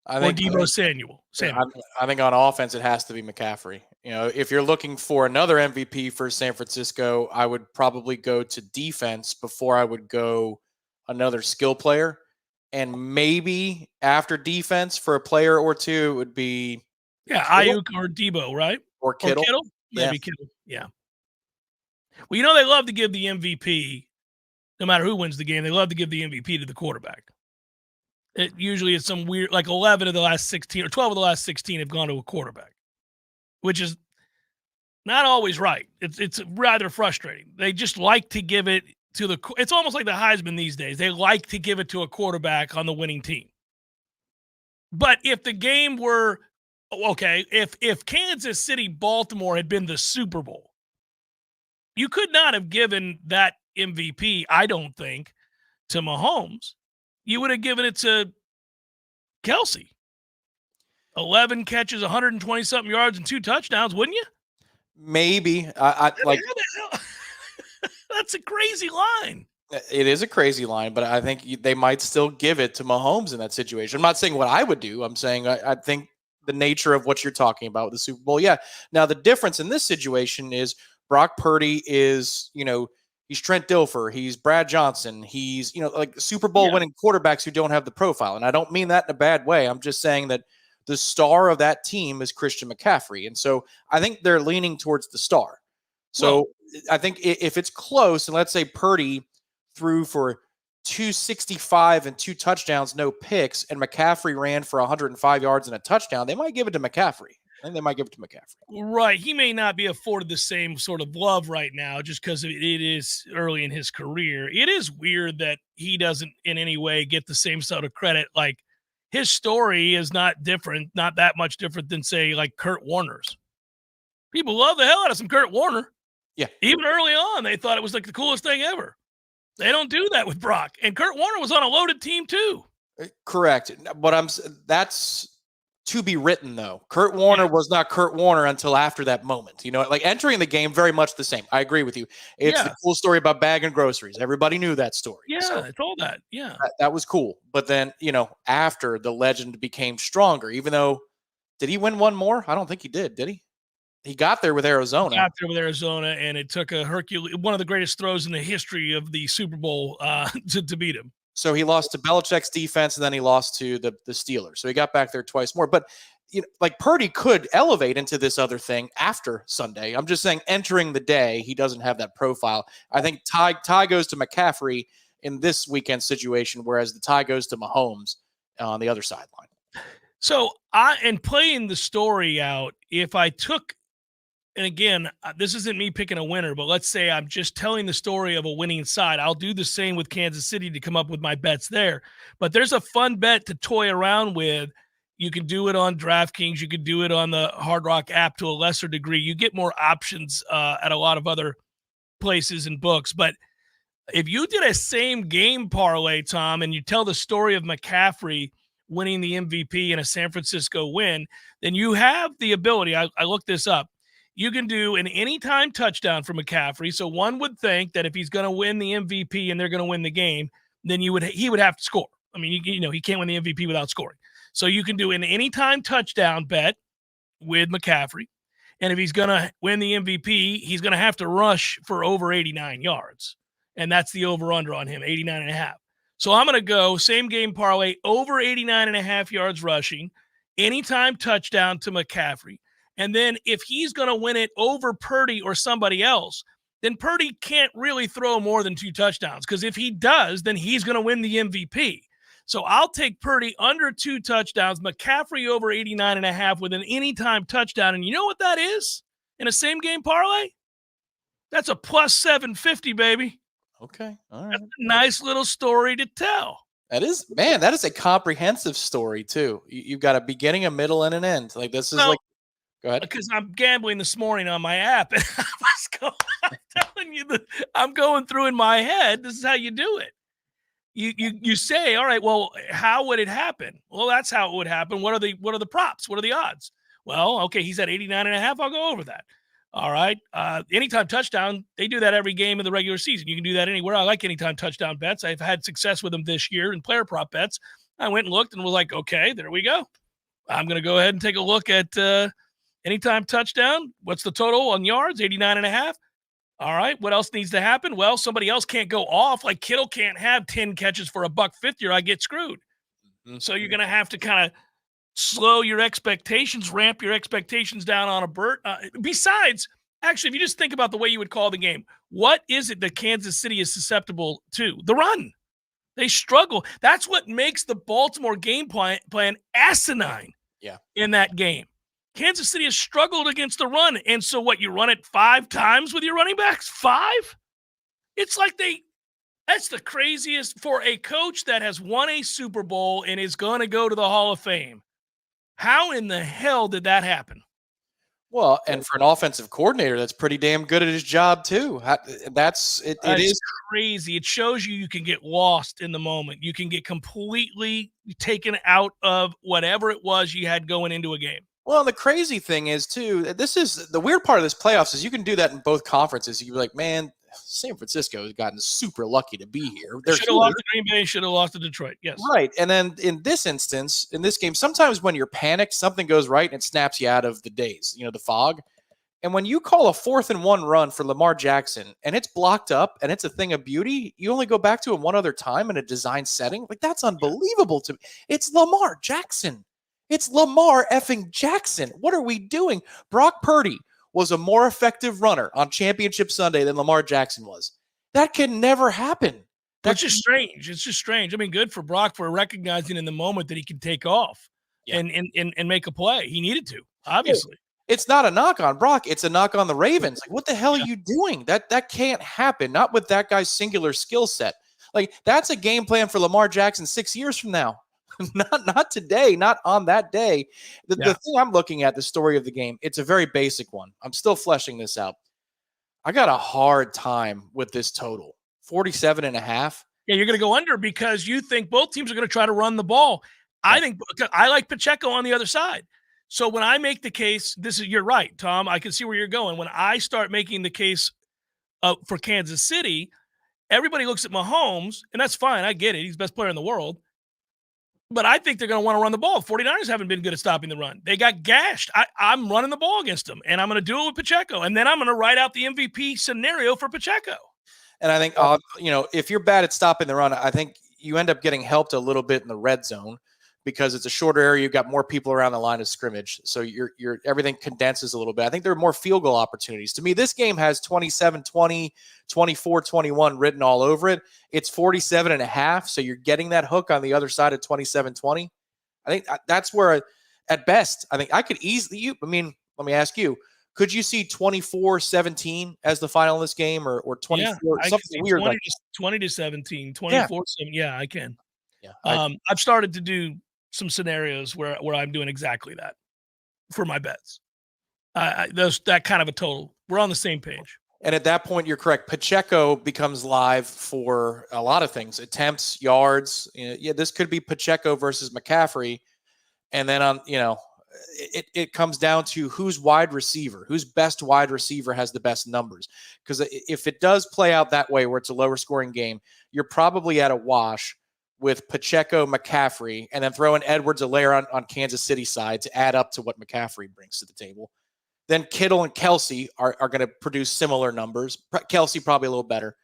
or Deebo Samuel? I think on offense, it has to be McCaffrey. If you're looking for another MVP for San Francisco, I would probably go to defense before I would go another skill player. And maybe after defense for a player or two, it would be Ayuk or Deebo, right? Or Kittle. Maybe Kittle. Yeah. Well, they love to give the MVP, no matter who wins the game, they love to give the MVP to the quarterback. It usually is some weird, like 11 of the last 16 or 12 of the last 16 have gone to a quarterback, which is not always right. It's rather frustrating. They just like to give it to it's almost like the Heisman these days. They like to give it to a quarterback on the winning team. But if the game were, okay, if Kansas City, Baltimore had been the Super Bowl, you could not have given that MVP, I don't think, to Mahomes. You would have given it to Kelsey. 11 catches, 120-something yards, and 2 touchdowns, wouldn't you? Maybe. That's a crazy line. It is a crazy line, but I think they might still give it to Mahomes in that situation. I'm not saying what I would do. I'm saying I think the nature of what you're talking about with the Super Bowl. Yeah. Now, the difference in this situation is Brock Purdy is, he's Trent Dilfer. He's Brad Johnson. He's, like Super Bowl winning quarterbacks who don't have the profile. And I don't mean that in a bad way. I'm just saying that the star of that team is Christian McCaffrey. And so I think they're leaning towards the star. So I think if it's close, and let's say Purdy threw for 265 and 2 touchdowns, no picks, and McCaffrey ran for 105 yards and a touchdown, they might give it to McCaffrey. I think they might give it to McCaffrey. Right. He may not be afforded the same sort of love right now just because it is early in his career. It is weird that he doesn't in any way get the same sort of credit. Like his story is not that much different than, say, like Kurt Warner's. People love the hell out of some Kurt Warner. Yeah. Even early on, they thought it was like the coolest thing ever. They don't do that with Brock. And Kurt Warner was on a loaded team too. Correct. But that's to be written, though. Kurt Warner was not Kurt Warner until after that moment. You know, like entering the game, very much the same. I agree with you. It's the cool story about bagging groceries. Everybody knew that story. Yeah, so it's all that. Yeah. that was cool. But then, you know, after the legend became stronger, even though, did he win one more? I don't think he did he? He got there with Arizona. Got there with Arizona, and it took a one of the greatest throws in the history of the Super Bowl to beat him. So he lost to Belichick's defense, and then he lost to the Steelers. So he got back there twice more. But you know, like Purdy could elevate into this other thing after Sunday. I'm just saying, entering the day, he doesn't have that profile. I think tie goes to McCaffrey in this weekend situation, whereas the tie goes to Mahomes on the other sideline. So and playing the story out, if I took, and again, this isn't me picking a winner, but let's say I'm just telling the story of a winning side. I'll do the same with Kansas City to come up with my bets there. But there's a fun bet to toy around with. You can do it on DraftKings. You can do it on the Hard Rock app to a lesser degree. You get more options at a lot of other places and books. But if you did a same game parlay, Tom, and you tell the story of McCaffrey winning the MVP in a San Francisco win, then you have the ability. I looked this up. You can do an anytime touchdown for McCaffrey. So one would think that if he's going to win the MVP and they're going to win the game, then he would have to score. I mean, you know, he can't win the MVP without scoring. So you can do an anytime touchdown bet with McCaffrey. And if he's going to win the MVP, he's going to have to rush for over 89 yards. And that's the over-under on him, 89.5. So I'm going to go same game parlay, over 89.5 yards rushing, anytime touchdown to McCaffrey. And then if he's going to win it over Purdy or somebody else, then Purdy can't really throw more than 2 touchdowns, because if he does, then he's going to win the MVP. So I'll take Purdy under 2 touchdowns, McCaffrey over 89.5 with an anytime touchdown. And you know what that is in a same game parlay? That's a plus 750, baby. Okay. All right. That's a nice little story to tell. That is, man, that is a comprehensive story too. You've got a beginning, a middle, and an end. Like this is like, go ahead. Because I'm gambling this morning on my app, and I'm telling you that I'm going through in my head. This is how you do it. You say, all right, well, how would it happen? Well, that's how it would happen. What are the props? What are the odds? Well, okay, he's at 89.5. I'll go over that. All right. Anytime touchdown, they do that every game in the regular season. You can do that anywhere. I like anytime touchdown bets. I've had success with them this year in player prop bets. I went and looked and was like, okay, there we go. I'm going to go ahead and take a look at anytime touchdown. What's the total on yards? 89.5. All right. What else needs to happen? Well, somebody else can't go off. Like Kittle can't have 10 catches for $150 or I get screwed. Mm-hmm. So you're going to have to kind of slow your expectations, ramp your expectations down on a Burt. Besides, actually, if you just think about the way you would call the game, what is it that Kansas City is susceptible to? The run. They struggle. That's what makes the Baltimore game plan asinine in that game. Kansas City has struggled against the run. And so what, you run it 5 times with your running backs? 5? It's like that's the craziest for a coach that has won a Super Bowl and is going to go to the Hall of Fame. How in the hell did that happen? Well, and for an offensive coordinator, that's pretty damn good at his job too. It is crazy. It shows you can get lost in the moment. You can get completely taken out of whatever it was you had going into a game. Well, the crazy thing is too, this is the weird part of this playoffs is you can do that in both conferences. You can be like, man, San Francisco has gotten super lucky to be here. They should have lost to Green Bay, should have lost to Detroit. Yes. Right. And then in this instance, in this game, sometimes when you're panicked, something goes right and it snaps you out of the daze, the fog. And when you call a 4th and 1 run for Lamar Jackson and it's blocked up and it's a thing of beauty, you only go back to it one other time in a design setting. Like, that's unbelievable to me. It's Lamar Jackson. It's Lamar effing Jackson. What are we doing? Brock Purdy was a more effective runner on Championship Sunday than Lamar Jackson was. That can never happen. That's just strange. It's just strange. I mean, good for Brock for recognizing in the moment that he can take off and make a play. He needed to, obviously. It's not a knock on Brock. It's a knock on the Ravens. Like, what the hell are you doing? That can't happen. Not with that guy's singular skill set. Like, that's a game plan for Lamar Jackson 6 years from now. Not today, not on that day. The thing I'm looking at, the story of the game, it's a very basic one. I'm still fleshing this out. I got a hard time with this total, 47.5. Yeah, you're going to go under because you think both teams are going to try to run the ball. I think I like Pacheco on the other side. So when I make the case, you're right, Tom. I can see where you're going. When I start making the case for Kansas City, everybody looks at Mahomes, and that's fine. I get it. He's the best player in the world. But I think they're going to want to run the ball. 49ers haven't been good at stopping the run. They got gashed. I'm running the ball against them, and I'm going to do it with Pacheco. And then I'm going to write out the MVP scenario for Pacheco. And I think, if you're bad at stopping the run, I think you end up getting helped a little bit in the red zone because it's a shorter area. You've got more people around the line of scrimmage. So your everything condenses a little bit. I think there are more field goal opportunities. To me, this game has 27-20, 24-21 written all over it. It's 47.5. So you're getting that hook on the other side of 27-20. I think that's where, at best, I think I could easily, let me ask you, could you see 24-17 as the final in this game or 24, something weird 20-17, 24-7? Yeah, I can. Yeah, I've started to do some scenarios where I'm doing exactly that for my bets. That kind of a total. We're on the same page. And at that point, you're correct. Pacheco becomes live for a lot of things, attempts, yards. This could be Pacheco versus McCaffrey. And then it comes down to whose best wide receiver has the best numbers. Because if it does play out that way where it's a lower scoring game, you're probably at a wash with Pacheco, McCaffrey, and then throw in Edwards-Helaire on Kansas City side to add up to what McCaffrey brings to the table. Then Kittle and Kelsey are going to produce similar numbers. Kelsey probably a little better.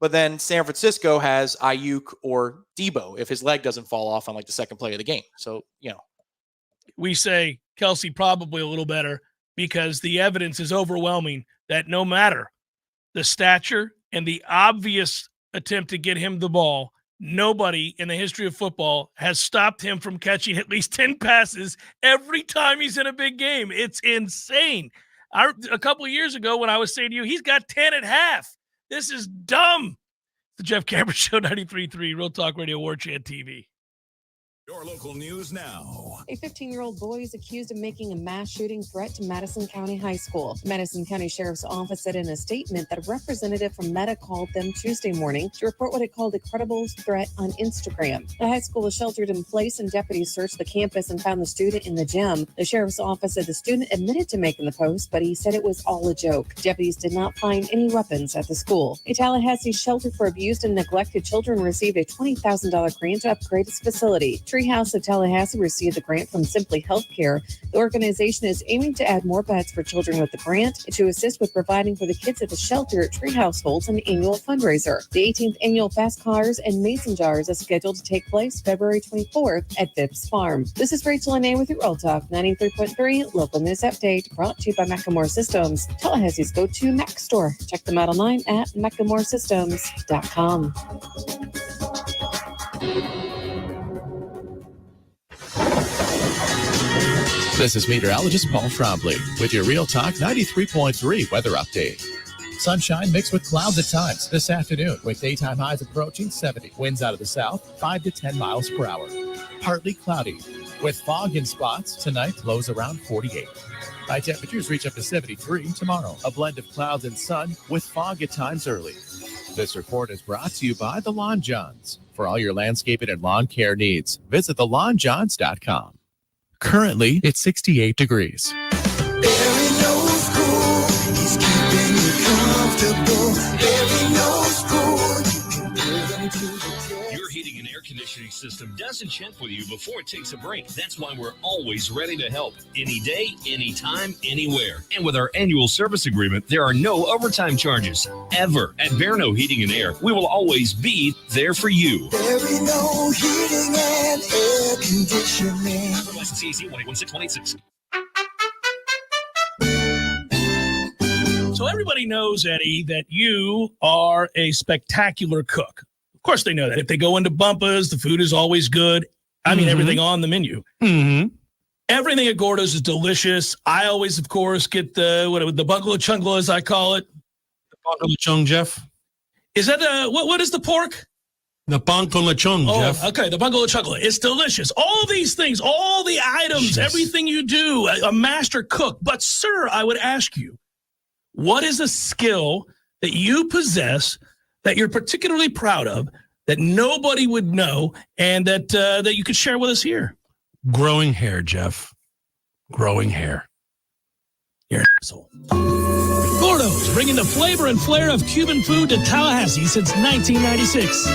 But then San Francisco has Ayuk or Debo if his leg doesn't fall off on the second play of the game. So, we say Kelsey probably a little better because the evidence is overwhelming that no matter the stature and the obvious attempt to get him the ball, nobody in the history of football has stopped him from catching at least 10 passes every time he's in a big game. It's insane. A couple of years ago when I was saying to you, he's got 10 at half. This is dumb. The Jeff Cameron Show, 93.3, Real Talk Radio, Warchant TV. Your local news now. A 15-year-old boy is accused of making a mass shooting threat to Madison County High School. Madison County Sheriff's Office said in a statement that a representative from Meta called them Tuesday morning to report what it called a credible threat on Instagram. The high school was sheltered in place and deputies searched the campus and found the student in the gym. The Sheriff's Office said the student admitted to making the post, but he said it was all a joke. Deputies did not find any weapons at the school. A Tallahassee shelter for abused and neglected children received a $20,000 grant to upgrade its facility. Treehouse of Tallahassee received the grant from Simply Healthcare. The organization is aiming to add more beds for children with the grant and to assist with providing for the kids at the shelter. Treehouse holds an annual fundraiser. The 18th annual Fast Cars and Mason Jars is scheduled to take place February 24th at Phipps Farm. This is Rachel Anay with your Real Talk 93.3 local news update brought to you by Macklemore Systems, Tallahassee's go-to Mac store. Check them out online at MacklemoreSystems.com. This is meteorologist Paul Trombley with your Real Talk 93.3 weather update. Sunshine mixed with clouds at times this afternoon with daytime highs approaching 70. Winds out of the south, 5 to 10 miles per hour. Partly cloudy with fog in spots tonight, lows around 48. High temperatures reach up to 73 tomorrow. A blend of clouds and sun with fog at times early. This report is brought to you by The Lawn Johns. For all your landscaping and lawn care needs, visit thelawnjohns.com. Currently, it's 68 degrees. Your heating and air conditioning system doesn't check with you before it takes a break. That's why we're always ready to help. Any day, anytime, anywhere. And with our annual service agreement, there are no overtime charges. Ever. At Verno Heating and Air, we will always be there for you. Verno Heating and Air Conditioning. License CAC 1816186. So everybody knows, Eddie, that you are a spectacular cook. Of course they know that. If they go into Bumpa's, the food is always good. I mean, everything on the menu. Mm-hmm. Everything at Gordo's is delicious. I always, of course, get the bungalow chungla, as I call it. The bungalow chung, Jeff. Is that what is the pork? The bungalow chung, Jeff. Okay, the bungalow chungla. It's delicious. All these things, all the items, everything you do, a master cook. But, sir, I would ask you, what is a skill that you possess that you're particularly proud of that nobody would know and that you could share with us here? Growing hair, Jeff. Growing hair. You're an asshole. Gordo's, bringing the flavor and flair of Cuban food to Tallahassee since 1996.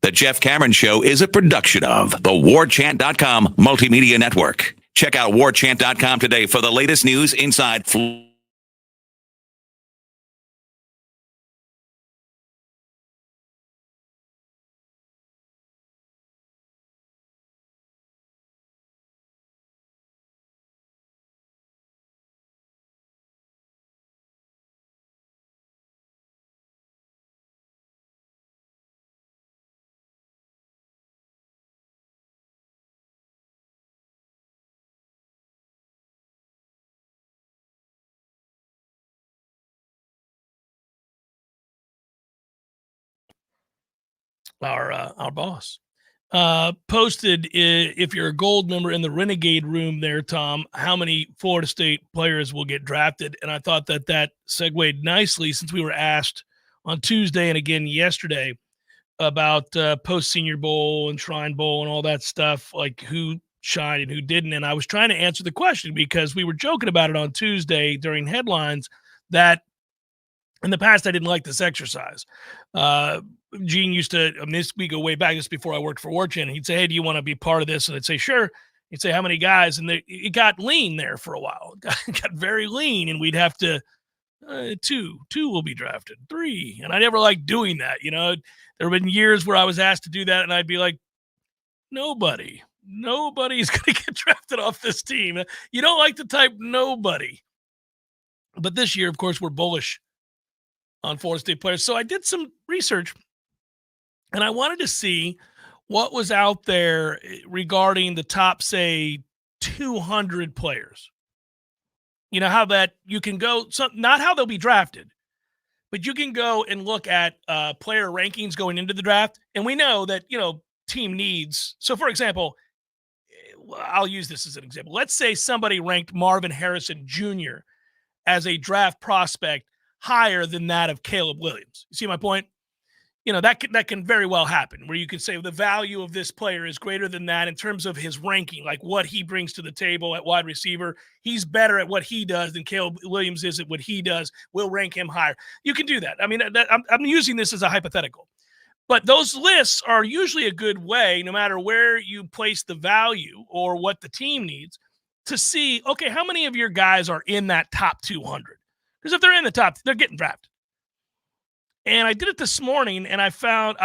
The Jeff Cameron Show is a production of the Warchant.com Multimedia Network. Check out Warchant.com today for the latest news inside our boss posted, if you're a gold member in the Renegade room there, Tom, how many Florida State players will get drafted. And I thought that segued nicely, since we were asked on Tuesday and again yesterday about post Senior Bowl and Shrine Bowl and all that stuff, like who shined and who didn't. And I was trying to answer the question because we were joking about it on Tuesday during headlines that in the past I didn't like this exercise. Gene used to, we go way back, this before I worked for Warchant, and he'd say, hey, do you want to be part of this? And I'd say, sure. He'd say, how many guys? And it got lean there for a while. It got very lean, and we'd have to, two will be drafted, 3. And I never liked doing that. There have been years where I was asked to do that, and I'd be like, nobody's going to get drafted off this team. You don't like to type nobody. But this year, of course, we're bullish on Florida State players. So I did some research, and I wanted to see what was out there regarding the top, say, 200 players. How that you can go, not how they'll be drafted, but you can go and look at player rankings going into the draft. And we know that, team needs. So, for example, I'll use this as an example. Let's say somebody ranked Marvin Harrison Jr. as a draft prospect higher than that of Caleb Williams. You see my point? That can very well happen, where you could say the value of this player is greater than that in terms of his ranking, like what he brings to the table at wide receiver. He's better at what he does than Caleb Williams is at what he does. We'll rank him higher. You can do that. I mean, I'm using this as a hypothetical. But those lists are usually a good way, no matter where you place the value or what the team needs, to see, okay, how many of your guys are in that top 200? Because if they're in the top, they're getting drafted. And I did it this morning, and I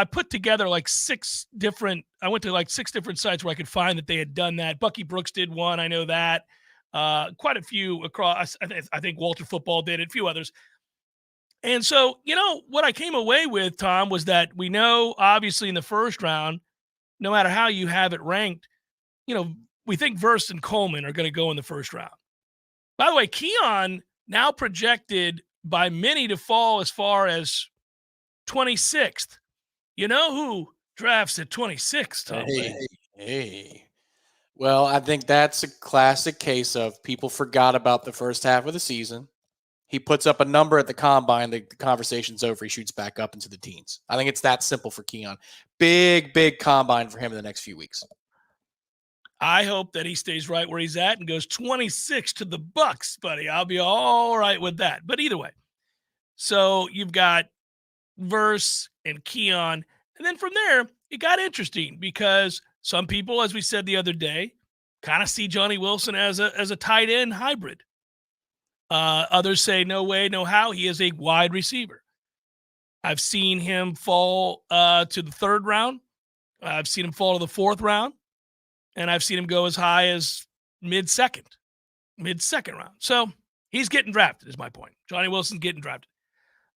put together like 6 different sites where I could find that they had done that. Bucky Brooks did one, I know that. Quite a few across, I think Walter Football did it, a few others. And so, what I came away with, Tom, was that we know, obviously, in the first round, no matter how you have it ranked, we think Verse and Coleman are going to go in the first round. By the way, Keon now projected by many to fall as far as 26th. You know who drafts at 26th, Tom? Hey. Well, I think that's a classic case of people forgot about the first half of the season. He puts up a number at the combine, the conversation's over, he shoots back up into the teens. I think it's that simple for Keon. Big combine for him in the next few weeks. I hope that he stays right where he's at and goes 26 to the Bucks, buddy. I'll be all right with that. But either way, so you've got Verse and Keon. And then from there, it got interesting because some people, as we said the other day, kind of see Johnny Wilson as a tight end hybrid. Others say, no way, no how. He is a wide receiver. I've seen him fall to the 3rd round. I've seen him fall to the 4th round. And I've seen him go as high as mid-second round. So he's getting drafted, is my point. Johnny Wilson's getting drafted.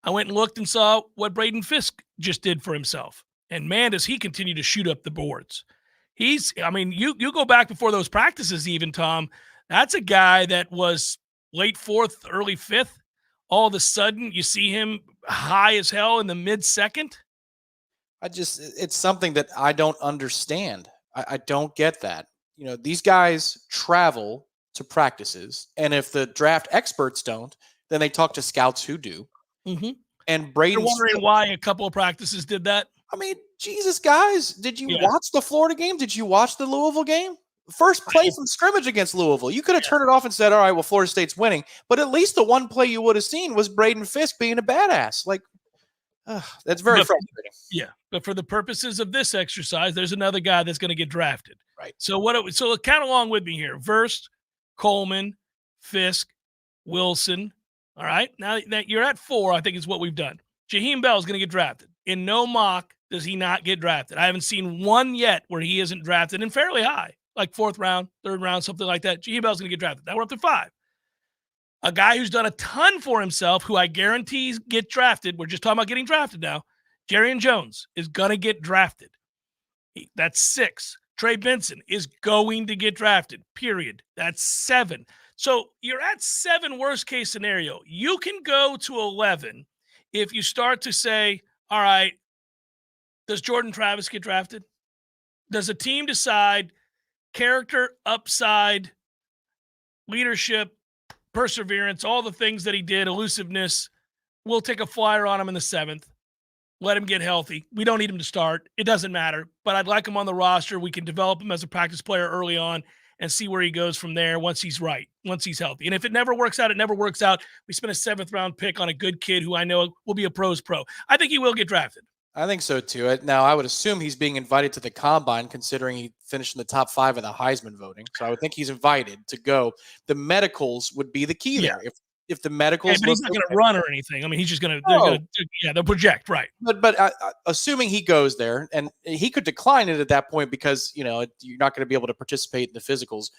I went and looked and saw what Braden Fisk just did for himself. And man, does he continue to shoot up the boards. You go back before those practices even, Tom, that's a guy that was late 4th, early 5th. All of a sudden, you see him high as hell in the mid-second. It's something that I don't understand. I don't get that. These guys travel to practices, and if the draft experts don't, then they talk to scouts who do. Mm-hmm. And Braden, you're wondering why a couple of practices did that? I mean, Jesus, guys, did you watch the Florida game? Did you watch the Louisville game? First play from scrimmage against Louisville. You could have turned it off and said, all right, well, Florida State's winning. But at least the one play you would have seen was Braden Fisk being a badass. Like, that's very frustrating. Yeah, but for the purposes of this exercise, there's another guy that's going to get drafted. Right. So so count along with me here. Verst, Coleman, Fisk, Wilson. All right. Now that you're at 4, I think is what we've done. Jaheim Bell is going to get drafted. In no mock does he not get drafted. I haven't seen one yet where he isn't drafted and fairly high, like 4th round, 3rd round, something like that. Jaheim Bell is going to get drafted. Now we're up to 5. A guy who's done a ton for himself, who I guarantee get drafted. We're just talking about getting drafted now. Jarian Jones is going to get drafted. That's 6. Trey Benson is going to get drafted, period. That's 7. So you're at 7 worst case scenario. You can go to 11 if you start to say, all right, does Jordan Travis get drafted? Does a team decide character, upside, leadership, perseverance, all the things that he did, elusiveness, we'll take a flyer on him in the 7th. Let him get healthy. We don't need him to start. It doesn't matter, but I'd like him on the roster. We can develop him as a practice player early on and see where he goes from there once he's right, once he's healthy. And if it never works out, it never works out. We spent a 7th round pick on a good kid who I know will be a pro's pro. I think he will get drafted. I think so too. Now, I would assume he's being invited to the combine, considering he finished in the top 5 of the Heisman voting. So I would think he's invited to go. The medicals would be the key there. If the medicals, but he's not going to run or anything. I mean, he's just going to. They'll project, right? But assuming he goes there, and he could decline it at that point because you're not going to be able to participate in the physicals.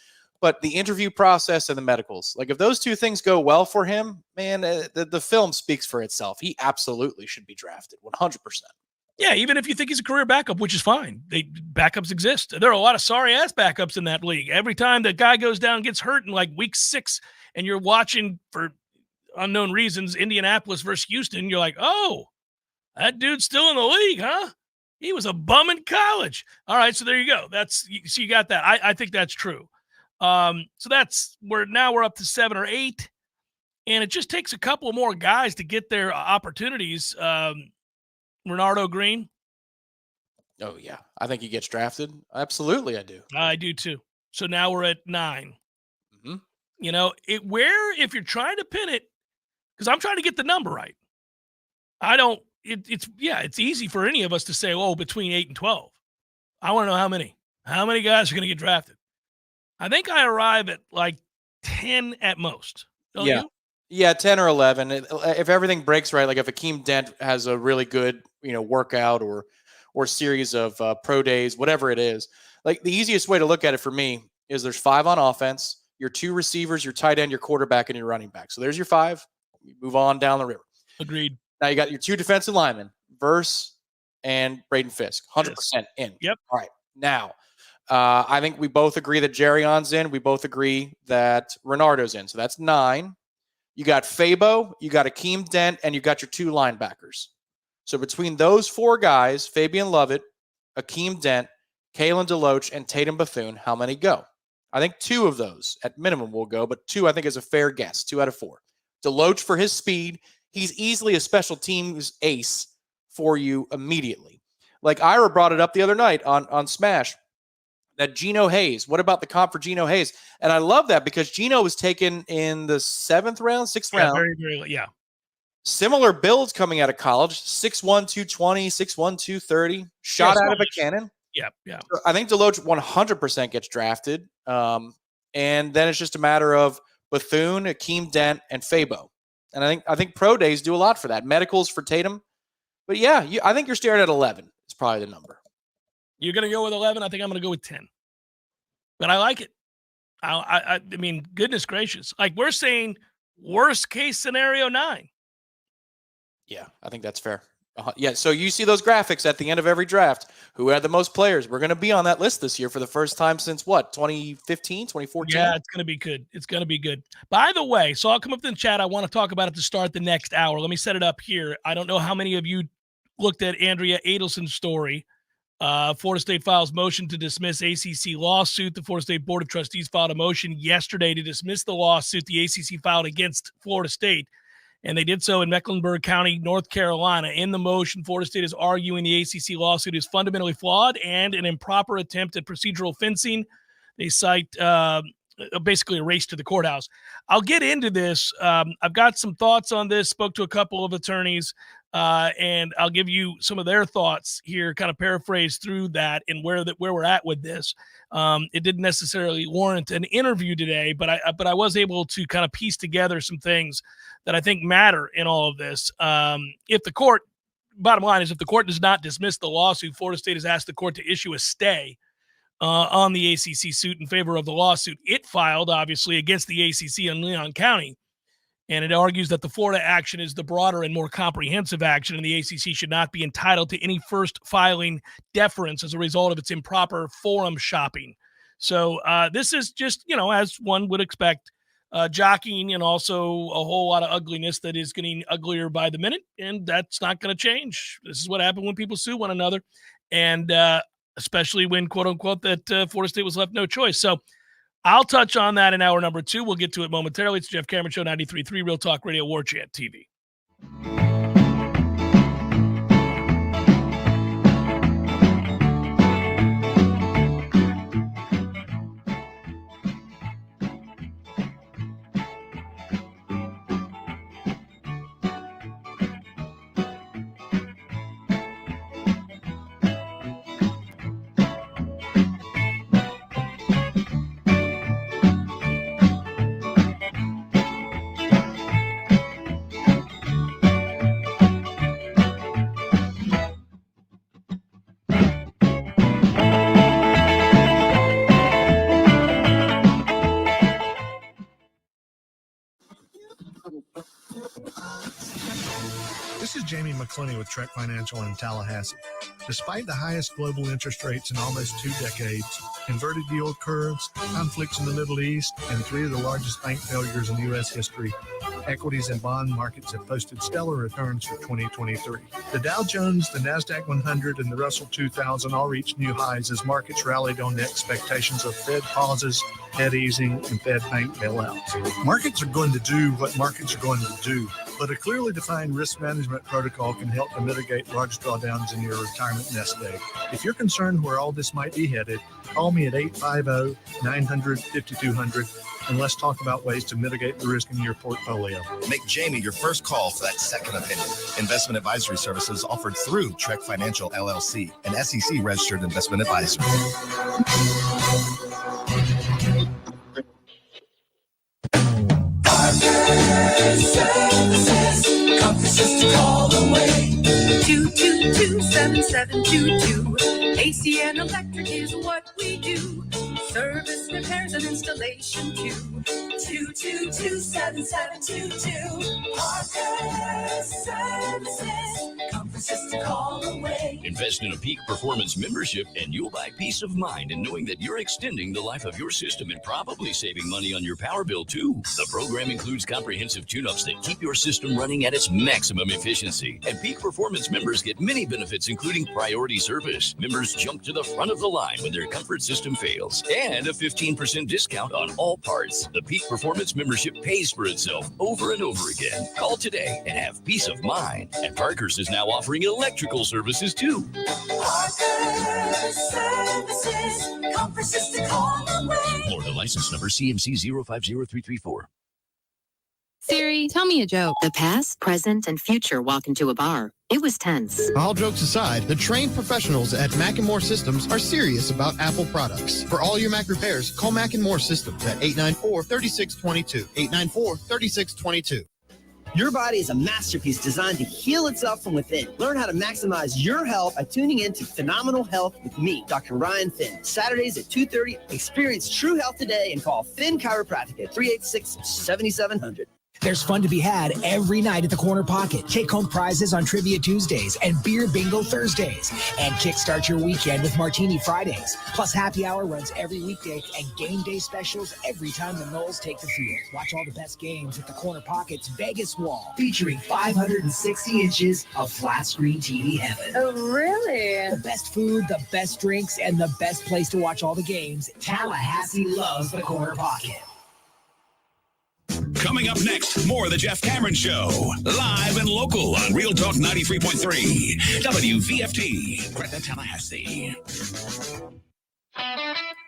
But the interview process and the medicals, like if those 2 things go well for him, man, the film speaks for itself. He absolutely should be drafted, 100%. Yeah, even if you think he's a career backup, which is fine. Backups exist. There are a lot of sorry-ass backups in that league. Every time the guy goes down, gets hurt in like week 6, and you're watching for unknown reasons Indianapolis versus Houston, you're like, oh, that dude's still in the league, huh? He was a bum in college. All right, so there you go. So you got that. I think that's true. So that's where now we're up to 7 or 8, and it just takes a couple more guys to get their opportunities. Renardo Green. Oh, yeah. I think he gets drafted. Absolutely, I do. I do too. So now we're at 9. Mm-hmm. If you're trying to pin it, because I'm trying to get the number right. It's easy for any of us to say, oh, between 8 and 12. I want to know how many guys are going to get drafted. I think I arrive at like 10 at most. Don't you? Yeah, 10 or 11. If everything breaks right, like if Akeem Dent has a really good, workout or series of pro days, whatever it is, like the easiest way to look at it for me is there's 5 on offense, your 2 receivers, your tight end, your quarterback, and your running back. So there's your 5. You move on down the river. Agreed. Now you got your 2 defensive linemen, Verse and Braden Fisk, 100% in. Yep. All right. Now, I think we both agree that Jerrion's in. We both agree that Renardo's in. So that's 9. You got Fabo, you got Akeem Dent, and you got your 2 linebackers. So between those 4 guys, Fabian Lovett, Akeem Dent, Kalen DeLoach, and Tatum Bethune, how many go? I think 2 of those at minimum will go, but 2 I think is a fair guess, 2 out of 4. DeLoach for his speed, he's easily a special teams ace for you immediately. Like Ira brought it up the other night on Smash, that Geno Hayes. What about the comp for Geno Hayes? And I love that because Geno was taken in the 7th round, 6th round. Very, very, yeah. Similar builds coming out of college, 6'1", 220, 6'1", 230, shot out of a cannon. Yeah. So I think DeLoach 100% gets drafted. And then it's just a matter of Bethune, Akeem Dent, and Fabo. And I think pro days do a lot for that. Medicals for Tatum. But yeah, I think you're staring at 11 is probably the number. You're going to go with 11. I think I'm going to go with 10. But I like it. I mean, goodness gracious. Like we're saying worst case scenario 9. Yeah, I think that's fair. Yeah, so you see those graphics at the end of every draft. Who had the most players? We're going to be on that list this year for the first time since what, 2015, 2014? Yeah, it's going to be good. It's going to be good. By the way, so I'll come up in the chat. I want to talk about it to start the next hour. Let me set it up here. I don't know how many of you looked at Andrea Adelson's story. Florida State files motion to dismiss ACC lawsuit. The Florida State Board of Trustees filed a motion yesterday to dismiss the lawsuit the ACC filed against Florida State. and they did so in Mecklenburg County, North Carolina. In the motion, Florida State is arguing the ACC lawsuit is fundamentally flawed and an improper attempt at procedural fencing. They cite basically a race to the courthouse. I'll get into this. I've got some thoughts on this, spoke to a couple of attorneys, and I'll give you some of their thoughts here, kind of paraphrase through that and where we're at with this. It didn't necessarily warrant an interview today, but I was able to kind of piece together some things that I think matter in all of this. Bottom line is, if the court does not dismiss the lawsuit, Florida State has asked the court to issue a stay on the ACC suit in favor of the lawsuit it filed, obviously, against the ACC in Leon County. And it argues that the Florida action is the broader and more comprehensive action, and the ACC should not be entitled to any first filing deference as a result of its improper forum shopping. So this is just, as one would expect, jockeying, and also a whole lot of ugliness that is getting uglier by the minute, and that's not going to change. This is what happened when people sue one another, and especially when, quote unquote, that Florida State was left no choice. So I'll touch on that in hour number 2. We'll get to it momentarily. It's Jeff Cameron Show, 93.3 Real Talk Radio, Warchant TV. This is Jamie McClenny with Trek Financial in Tallahassee. Despite the highest global interest rates in almost 2 decades, inverted yield curves, conflicts in the Middle East, and 3 of the largest bank failures in U.S. history, equities and bond markets have posted stellar returns for 2023. The Dow Jones, the NASDAQ 100, and the Russell 2000 all reached new highs as markets rallied on the expectations of Fed pauses, Fed easing, and Fed bank bailouts. Markets are going to do what markets are going to do, but a clearly defined risk management protocol can help to mitigate large drawdowns in your retirement nest egg. If you're concerned where all this might be headed, call me at 850-900-5200, and let's talk about ways to mitigate the risk in your portfolio. Make Jamie your first call for that second opinion. Investment advisory services offered through Trek Financial LLC, an SEC-registered investment advisor. Just a call away. 222-7722. AC and electric is what we do. Service, repairs, and installation too. 222-7722. Parker Services. Comfort just a call away. Invest in a Peak Performance membership and you'll buy peace of mind in knowing that you're extending the life of your system and probably saving money on your power bill too. The program includes comprehensive tune-ups that keep your system running at its maximum efficiency. And Peak Performance members get many benefits, including priority service. Members jump to the front of the line when their comfort system fails. And a 15% discount on all parts. The Peak Performance membership pays for itself over and over again. Call today and have peace of mind. And Parker's is now offering electrical services too. Parker Services. Comfort just a call away. Florida license number CMC 050334. Siri, tell me a joke. The past, present, and future walk into a bar. It was tense. All jokes aside, the trained professionals at Mac & More Systems are serious about Apple products. For all your Mac repairs, call Mac & More Systems at 894-3622. 894-3622. Your body is a masterpiece designed to heal itself from within. Learn how to maximize your health by tuning in to Phenomenal Health with me, Dr. Ryan Finn. Saturdays at 2:30. Experience true health today and call Finn Chiropractic at 386-7700. There's fun to be had every night at the Corner Pocket. Take-home prizes on Trivia Tuesdays and Beer Bingo Thursdays. And kickstart your weekend with Martini Fridays. Plus, happy hour runs every weekday and game day specials every time the Noles take the field. Watch all the best games at the Corner Pocket's Vegas Wall, featuring 560 inches of flat-screen TV heaven. Oh, really? The best food, the best drinks, and the best place to watch all the games. Tallahassee loves the Corner Pocket. Coming up next, more of the Jeff Cameron Show. Live and local on Real Talk 93.3 WVFT, Greta, Tallahassee.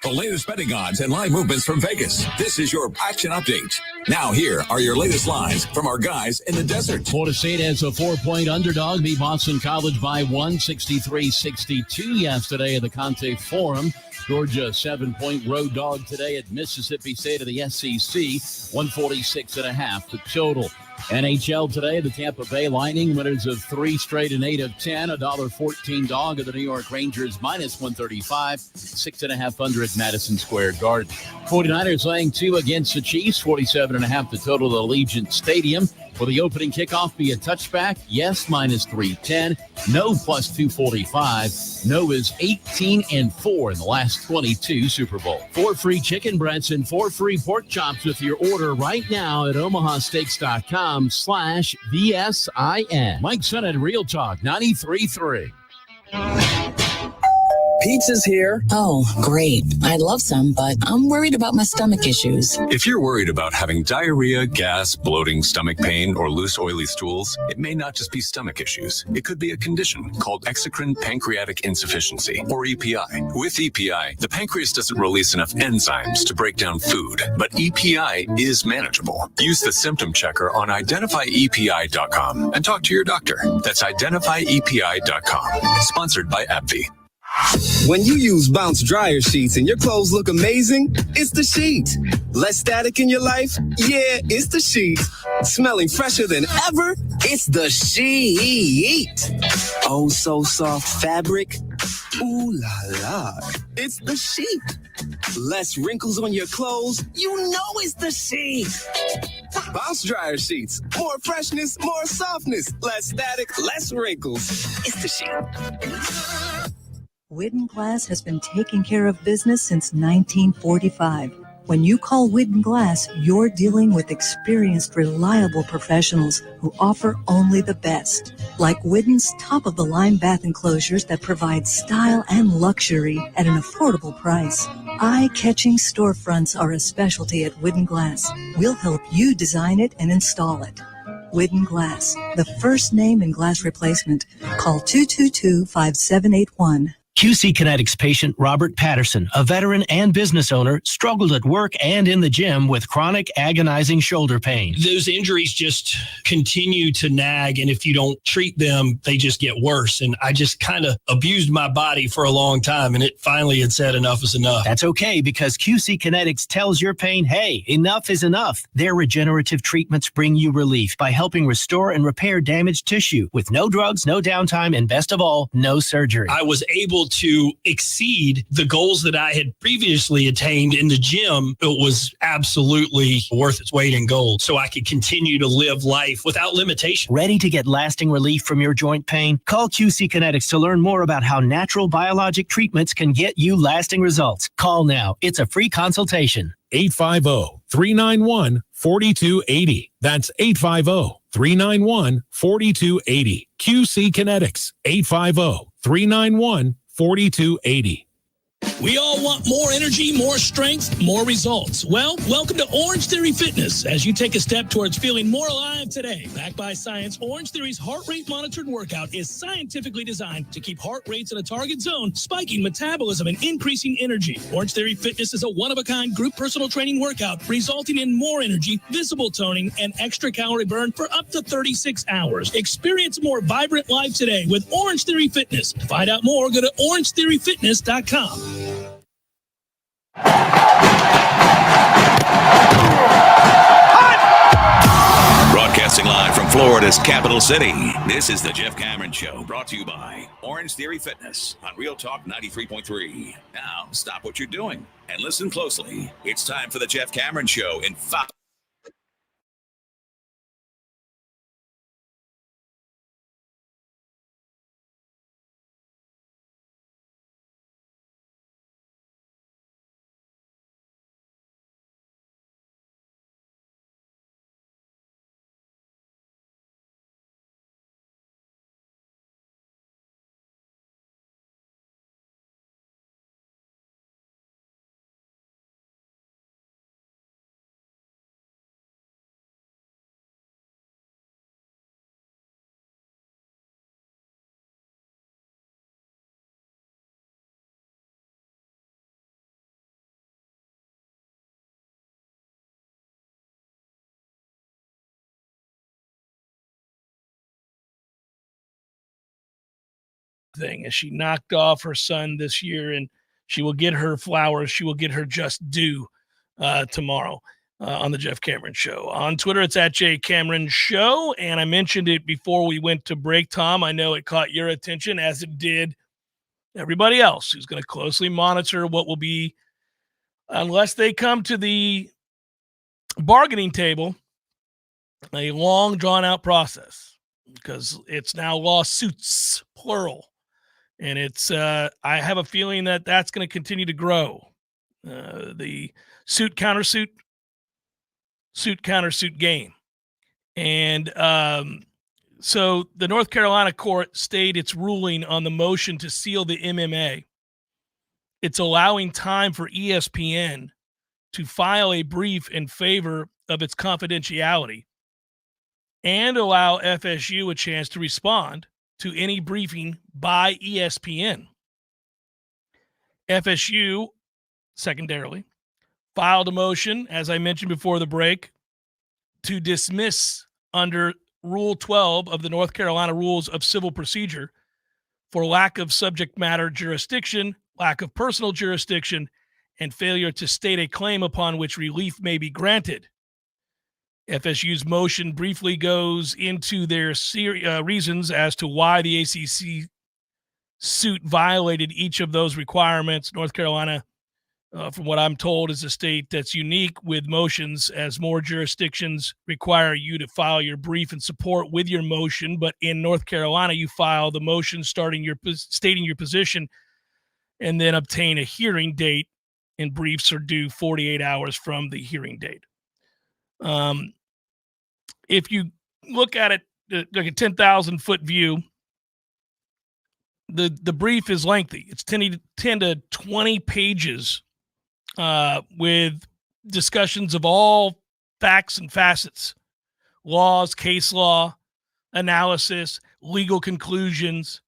The latest betting odds and live movements from Vegas. This is your action update. Now here are your latest lines from our guys in the desert. Florida State as a 4-point underdog beat Boston College by 163-62 yesterday at the Conte Forum. Georgia 7-point road dog today at Mississippi State of the SEC, 146.5 the total. NHL today, the Tampa Bay Lightning, winners of 3 straight and 8 of 10, $1.14 dog of the New York Rangers, minus 135, 6.5 at Madison Square Garden. 49ers laying 2 against the Chiefs, 47.5 the total at Allegiant Stadium. Will the opening kickoff be a touchback? Yes, minus 310. No, plus 245. No is 18-4 in the last 22 Super Bowl. 4 free chicken breasts and 4 free pork chops with your order right now at omahasteaks.com/VSIN. Mike Sennett, Real Talk 93.3. Pizza's here. Oh, great. I'd love some, but I'm worried about my stomach issues. If you're worried about having diarrhea, gas, bloating, stomach pain, or loose, oily stools, it may not just be stomach issues. It could be a condition called exocrine pancreatic insufficiency, or EPI. With EPI, the pancreas doesn't release enough enzymes to break down food, but EPI is manageable. Use the symptom checker on identifyepi.com and talk to your doctor. That's identifyepi.com. Sponsored by AbbVie. When you use Bounce dryer sheets and your clothes look amazing, it's the sheet. Less static in your life? Yeah, it's the sheet. Smelling fresher than ever? It's the sheet. Oh, so soft fabric? Ooh la la. It's the sheet. Less wrinkles on your clothes? You know it's the sheet. Bounce dryer sheets. More freshness, more softness. Less static, less wrinkles. It's the sheet. Whidden Glass has been taking care of business since 1945. When you call Whidden Glass, you're dealing with experienced, reliable professionals who offer only the best. Like Whidden's top-of-the-line bath enclosures that provide style and luxury at an affordable price. Eye-catching storefronts are a specialty at Whidden Glass. We'll help you design it and install it. Whidden Glass, the first name in glass replacement. Call 222-5781. QC Kinetics patient Robert Patterson, a veteran and business owner, struggled at work and in the gym with chronic agonizing shoulder pain. Those injuries just continue to nag, and if you don't treat them, they just get worse. And I just kind of abused my body for a long time, and it finally had said enough is enough. That's okay, because QC Kinetics tells your pain, hey, enough is enough. Their regenerative treatments bring you relief by helping restore and repair damaged tissue with no drugs, no downtime, and best of all, no surgery. I was able to exceed the goals that I had previously attained in the gym. It was absolutely worth its weight in gold, so I could continue to live life without limitation. Ready to get lasting relief from your joint pain? Call QC Kinetics to learn more about how natural biologic treatments can get you lasting results. Call now. It's a free consultation. 850-391-4280. That's 850-391-4280. QC Kinetics. 850-391-4280. We all want more energy, more strength, more results. Well, welcome to Orange Theory Fitness as you take a step towards feeling more alive today. Backed by science, Orange Theory's heart rate monitored workout is scientifically designed to keep heart rates in a target zone, spiking metabolism and increasing energy. Orange Theory Fitness is a one-of-a-kind group personal training workout resulting in more energy, visible toning, and extra calorie burn for up to 36 hours. Experience a more vibrant life today with Orange Theory Fitness. To find out more, go to orangetheoryfitness.com. Broadcasting live from Florida's capital city, this is the Jeff Cameron Show, brought to you by Orange Theory Fitness on Real Talk 93.3. Now, stop what you're doing and listen closely. It's time for the Jeff Cameron Show in 5. thing as she knocked off her son this year, and she will get her flowers. She will get her just due tomorrow on the Jeff Cameron Show. On Twitter, it's at J Cameron Show, and I mentioned it before we went to break, Tom. I know it caught your attention, as it did everybody else who's going to closely monitor what will be, unless they come to the bargaining table, a long drawn-out process, because it's now lawsuits, plural. And it's I have a feeling that that's going to continue to grow. The suit countersuit game. And so the North Carolina court stayed its ruling on the motion to seal the MMA. It's allowing time for ESPN to file a brief in favor of its confidentiality and allow FSU a chance to respond to any briefing by ESPN. FSU, secondarily, filed a motion, as I mentioned before the break, to dismiss under Rule 12 of the North Carolina Rules of Civil Procedure for lack of subject matter jurisdiction, lack of personal jurisdiction, and failure to state a claim upon which relief may be granted. FSU's motion briefly goes into their reasons as to why the ACC suit violated each of those requirements. North Carolina, from what I'm told, is a state that's unique with motions, as more jurisdictions require you to file your brief in support with your motion. But in North Carolina, you file the motion stating your position and then obtain a hearing date, and briefs are due 48 hours from the hearing date. If you look at it like a 10,000-foot view, the brief is lengthy. It's 10 to 20 pages with discussions of all facts and facets, laws, case law, analysis, legal conclusions.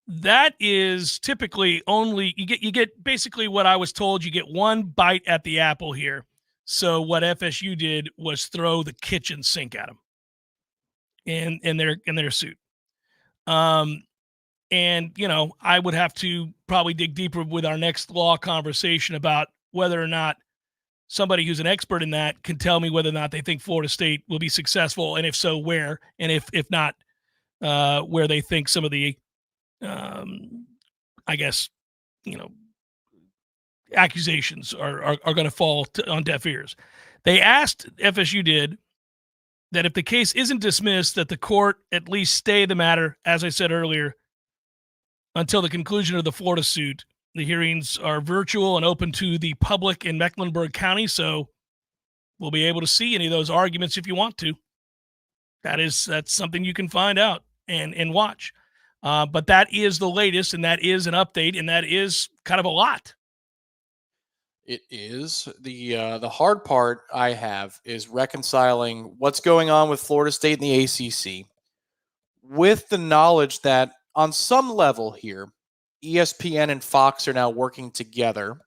That is typically only, you get basically what I was told, you get one bite at the apple here. So what FSU did was throw the kitchen sink at them in their suit. And, you know, I would have to probably dig deeper with our next law conversation about whether or not somebody who's an expert in that can tell me whether or not they think Florida State will be successful, and if so, where, and if not, where they think some of the, I guess, you know, accusations are going to fall on deaf ears. They asked, FSU did, that if the case isn't dismissed, that the court at least stay the matter, as I said earlier, until the conclusion of the Florida suit. The hearings are virtual and open to the public in Mecklenburg County, so we'll be able to see any of those arguments if you want to. That's something you can find out and watch. But that is the latest, and that is an update, and that is kind of a lot. It is. The hard part I have is reconciling what's going on with Florida State and the ACC with the knowledge that on some level here, ESPN and Fox are now working together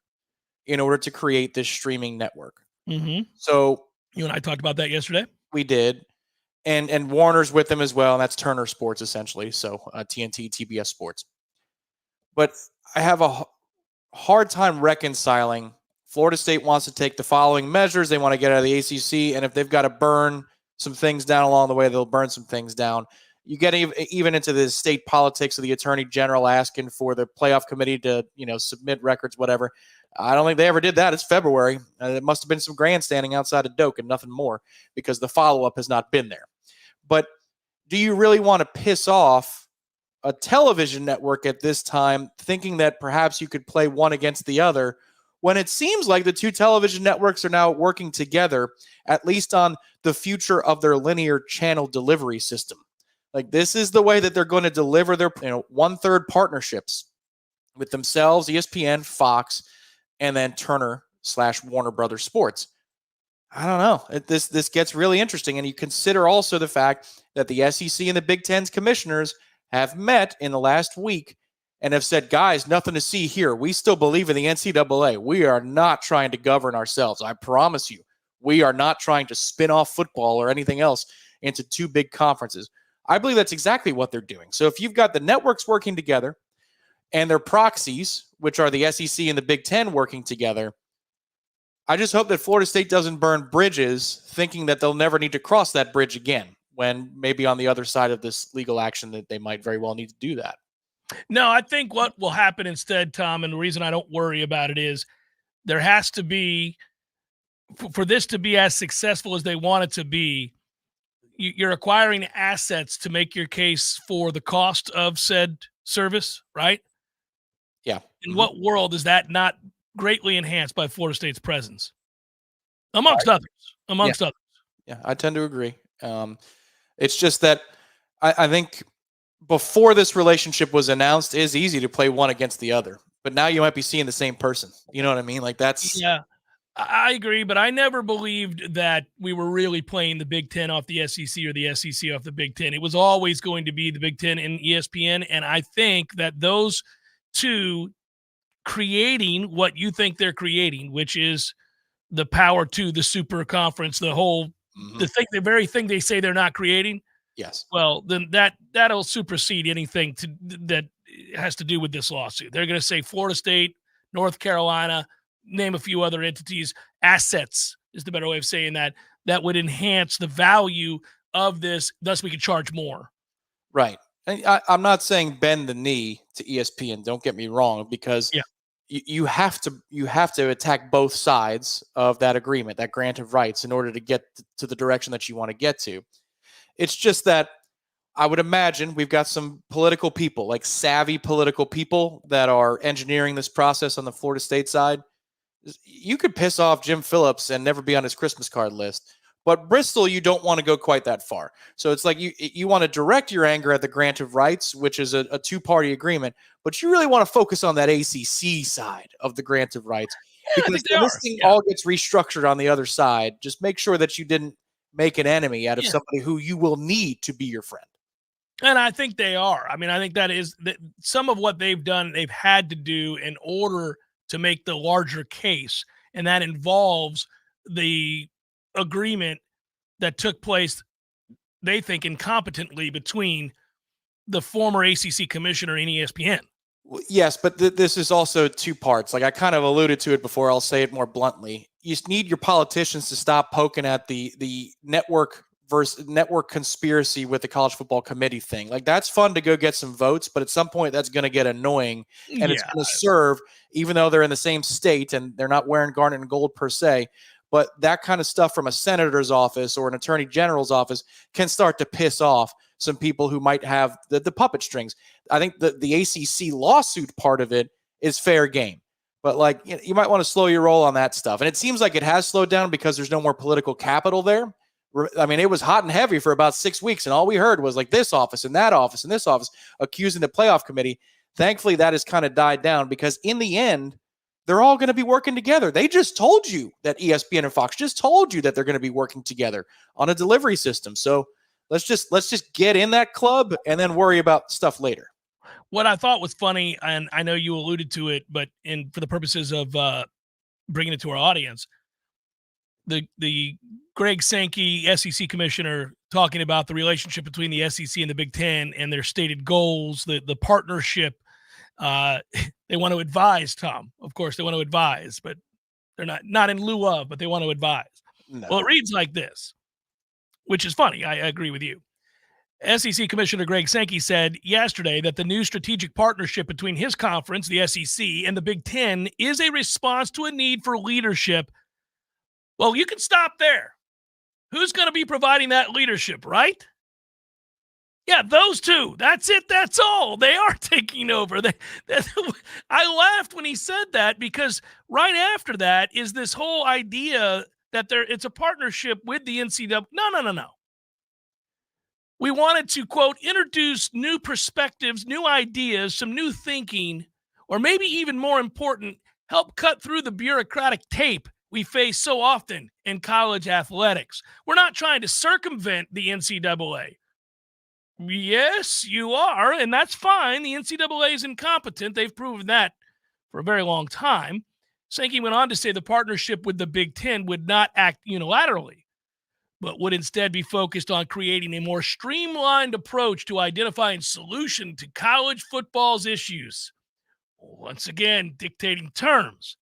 in order to create this streaming network. Mm-hmm. So you and I talked about that yesterday. We did. And Warner's with them as well, and that's Turner Sports essentially, so TNT, TBS Sports. But I have a hard time reconciling. Florida State wants to take the following measures. They want to get out of the ACC, and if they've got to burn some things down along the way, they'll burn some things down. You get even into the state politics of the attorney general asking for the playoff committee to, submit records, whatever. I don't think they ever did that. It's February. It must have been some grandstanding outside of Doak and nothing more, because the follow-up has not been there. But do you really want to piss off a television network at this time, thinking that perhaps you could play one against the other, when it seems like the two television networks are now working together, at least on the future of their linear channel delivery system? Like, this is the way that they're going to deliver their, one-third partnerships with themselves, ESPN, Fox, and then Turner/Warner Brothers Sports. I don't know. This gets really interesting, and you consider also the fact that the SEC and the Big Ten's commissioners have met in the last week and have said, guys, nothing to see here. We still believe in the NCAA. We are not trying to govern ourselves. I promise you, we are not trying to spin off football or anything else into two big conferences. I believe that's exactly what they're doing. So if you've got the networks working together and their proxies, which are the SEC and the Big Ten working together, I just hope that Florida State doesn't burn bridges thinking that they'll never need to cross that bridge again, when maybe on the other side of this legal action that they might very well need to do that. No, I think what will happen instead, Tom, and the reason I don't worry about it is there has to be, for this to be as successful as they want it to be, you're acquiring assets to make your case for the cost of said service, right? Yeah. In what world is that not greatly enhanced by Florida State's presence? Amongst others. Yeah, I tend to agree. It's just that I think before this relationship was announced, it is easy to play one against the other. But now you might be seeing the same person. You know what I mean? Like that's... Yeah, I agree, but I never believed that we were really playing the Big Ten off the SEC or the SEC off the Big Ten. It was always going to be the Big Ten and ESPN, and I think that those two creating what you think they're creating, which is the power to the super conference, the whole the very thing they say they're not creating. Yes. Well, then that'll supersede anything that has to do with this lawsuit. They're going to say Florida State, North Carolina, name a few other entities, assets is the better way of saying that would enhance the value of this. Thus, we could charge more. Right. And I'm not saying bend the knee to ESPN. Don't get me wrong, because you have to attack both sides of that agreement, that grant of rights, in order to get to the direction that you want to get to. It's just that I would imagine we've got some political people, like savvy political people, that are engineering this process on the Florida State side. You could piss off Jim Phillips and never be on his Christmas card list. But Bristol, you don't want to go quite that far. So it's like you want to direct your anger at the grant of rights, which is a two-party agreement, but you really want to focus on that ACC side of the grant of rights. Because when this thing all gets restructured on the other side, just make sure that you didn't make an enemy out of somebody who you will need to be your friend. And I think they are. I mean, I think that some of what they've done, they've had to do in order to make the larger case. And that involves the agreement that took place, they think, incompetently between the former ACC commissioner and ESPN. Yes, but this is also two parts. Like I kind of alluded to it before. I'll say it more bluntly. You need your politicians to stop poking at the network versus network conspiracy with the college football committee thing. Like that's fun to go get some votes, but at some point that's going to get annoying, and it's going to serve, even though they're in the same state and they're not wearing garnet and gold per se. But that kind of stuff from a senator's office or an attorney general's office can start to piss off some people who might have the puppet strings. I think the ACC lawsuit part of it is fair game. But like you might want to slow your roll on that stuff. And it seems like it has slowed down because there's no more political capital there. I mean, it was hot and heavy for about 6 weeks, and all we heard was like this office and that office and this office accusing the playoff committee. Thankfully, that has kind of died down because in the end, they're all going to be working together. They just told you that ESPN and Fox just told you that they're going to be working together on a delivery system. So let's just get in that club and then worry about stuff later. What I thought was funny, and I know you alluded to it, but for the purposes of bringing it to our audience, the Greg Sankey, SEC commissioner, talking about the relationship between the SEC and the Big Ten and their stated goals, the partnership. They want to advise, Tom. Of course, they want to advise, but they're not in lieu of, but they want to advise. No. Well, it reads like this, which is funny. I agree with you. SEC Commissioner Greg Sankey said yesterday that the new strategic partnership between his conference, the SEC, and the Big Ten is a response to a need for leadership. Well, you can stop there. Who's going to be providing that leadership, right? Yeah, those two. That's it. That's all. They are taking over. I laughed when he said that because right after that is this whole idea that it's a partnership with the NCAA. No. We wanted to, quote, introduce new perspectives, new ideas, some new thinking, or maybe even more important, help cut through the bureaucratic tape we face so often in college athletics. We're not trying to circumvent the NCAA. Yes, you are, and that's fine. The NCAA is incompetent. They've proven that for a very long time. Sankey went on to say the partnership with the Big Ten would not act unilaterally. but would instead be focused on creating a more streamlined approach to identifying solution to college football's issues. Once again, dictating terms,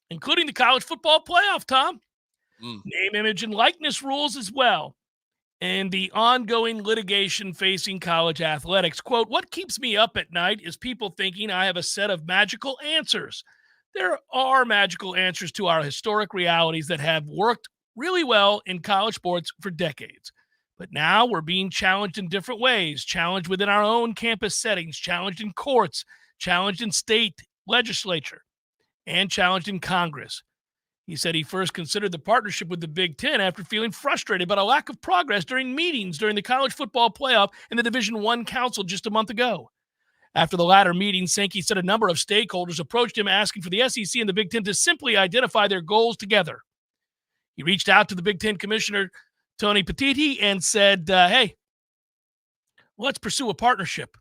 including the college football playoff, Tom. Name, image, and likeness rules as well, and the ongoing litigation facing college athletics. Quote, what keeps me up at night is people thinking I have a set of magical answers. There are magical answers to our historic realities that have worked really well in college sports for decades. But now we're being challenged in different ways, challenged within our own campus settings, challenged in courts, challenged in state legislature, and challenged in Congress. He said he first considered the partnership with the Big Ten after feeling frustrated about a lack of progress during meetings during the college football playoff and the Division I Council just a month ago. After the latter meeting, Sankey said a number of stakeholders approached him asking for the SEC and the Big Ten to simply identify their goals together. He reached out to the Big Ten Commissioner, Tony Petitti, and said, hey, let's pursue a partnership.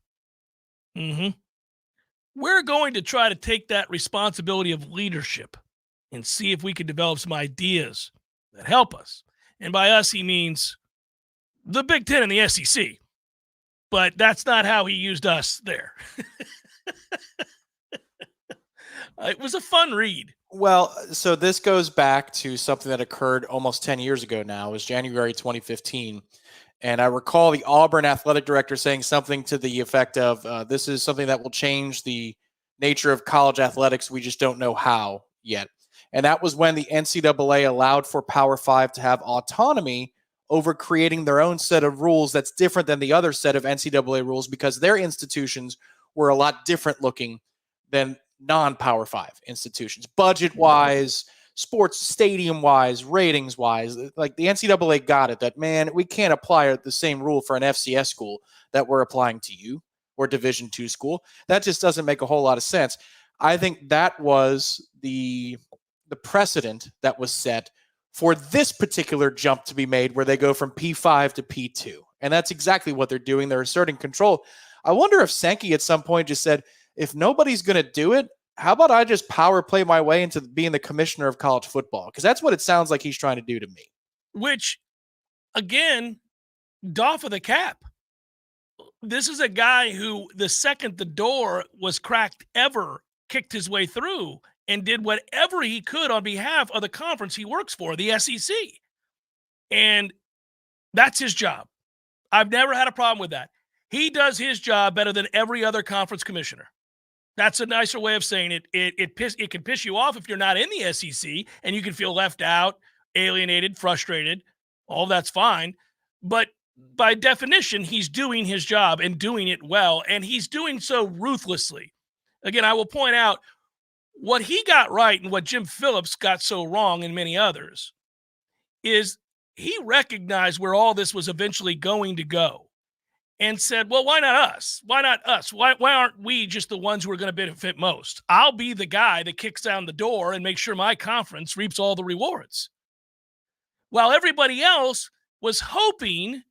We're going to try to take that responsibility of leadership and see if we can develop some ideas that help us. And by us, he means the Big Ten and the SEC. But that's not how he used us there. It was a fun read. Well, so this goes back to something that occurred almost 10 years ago now. It was January 2015. And I recall the Auburn athletic director saying something to the effect of, this is something that will change the nature of college athletics. We just don't know how yet. And that was when the NCAA allowed for Power 5 to have autonomy over creating their own set of rules that's different than the other set of NCAA rules because their institutions were a lot different looking than non-Power 5 institutions. Budget-wise, sports stadium-wise, ratings-wise, like the NCAA got it that, man, we can't apply the same rule for an FCS school that we're applying to you or Division II school. That just doesn't make a whole lot of sense. I think that was the precedent that was set for this particular jump to be made where they go from P5 to P2. And that's exactly what they're doing. They're asserting control. I wonder if Sankey at some point just said, if nobody's going to do it, how about I just power play my way into being the commissioner of college football? Because that's what it sounds like he's trying to do to me. Which, again, doff of the cap. This is a guy who, the second the door was cracked ever, kicked his way through and did whatever he could on behalf of the conference he works for, the SEC. And that's his job. I've never had a problem with that. He does his job better than every other conference commissioner. That's a nicer way of saying it. It can piss you off if you're not in the SEC and you can feel left out, alienated, frustrated. All that's fine. But by definition, he's doing his job and doing it well, and he's doing so ruthlessly. Again, I will point out what he got right and what Jim Phillips got so wrong and many others is he recognized where all this was eventually going to go and said, well, why not us? Why not us? Why aren't we just the ones who are going to benefit most? I'll be the guy that kicks down the door and makes sure my conference reaps all the rewards. While everybody else was hoping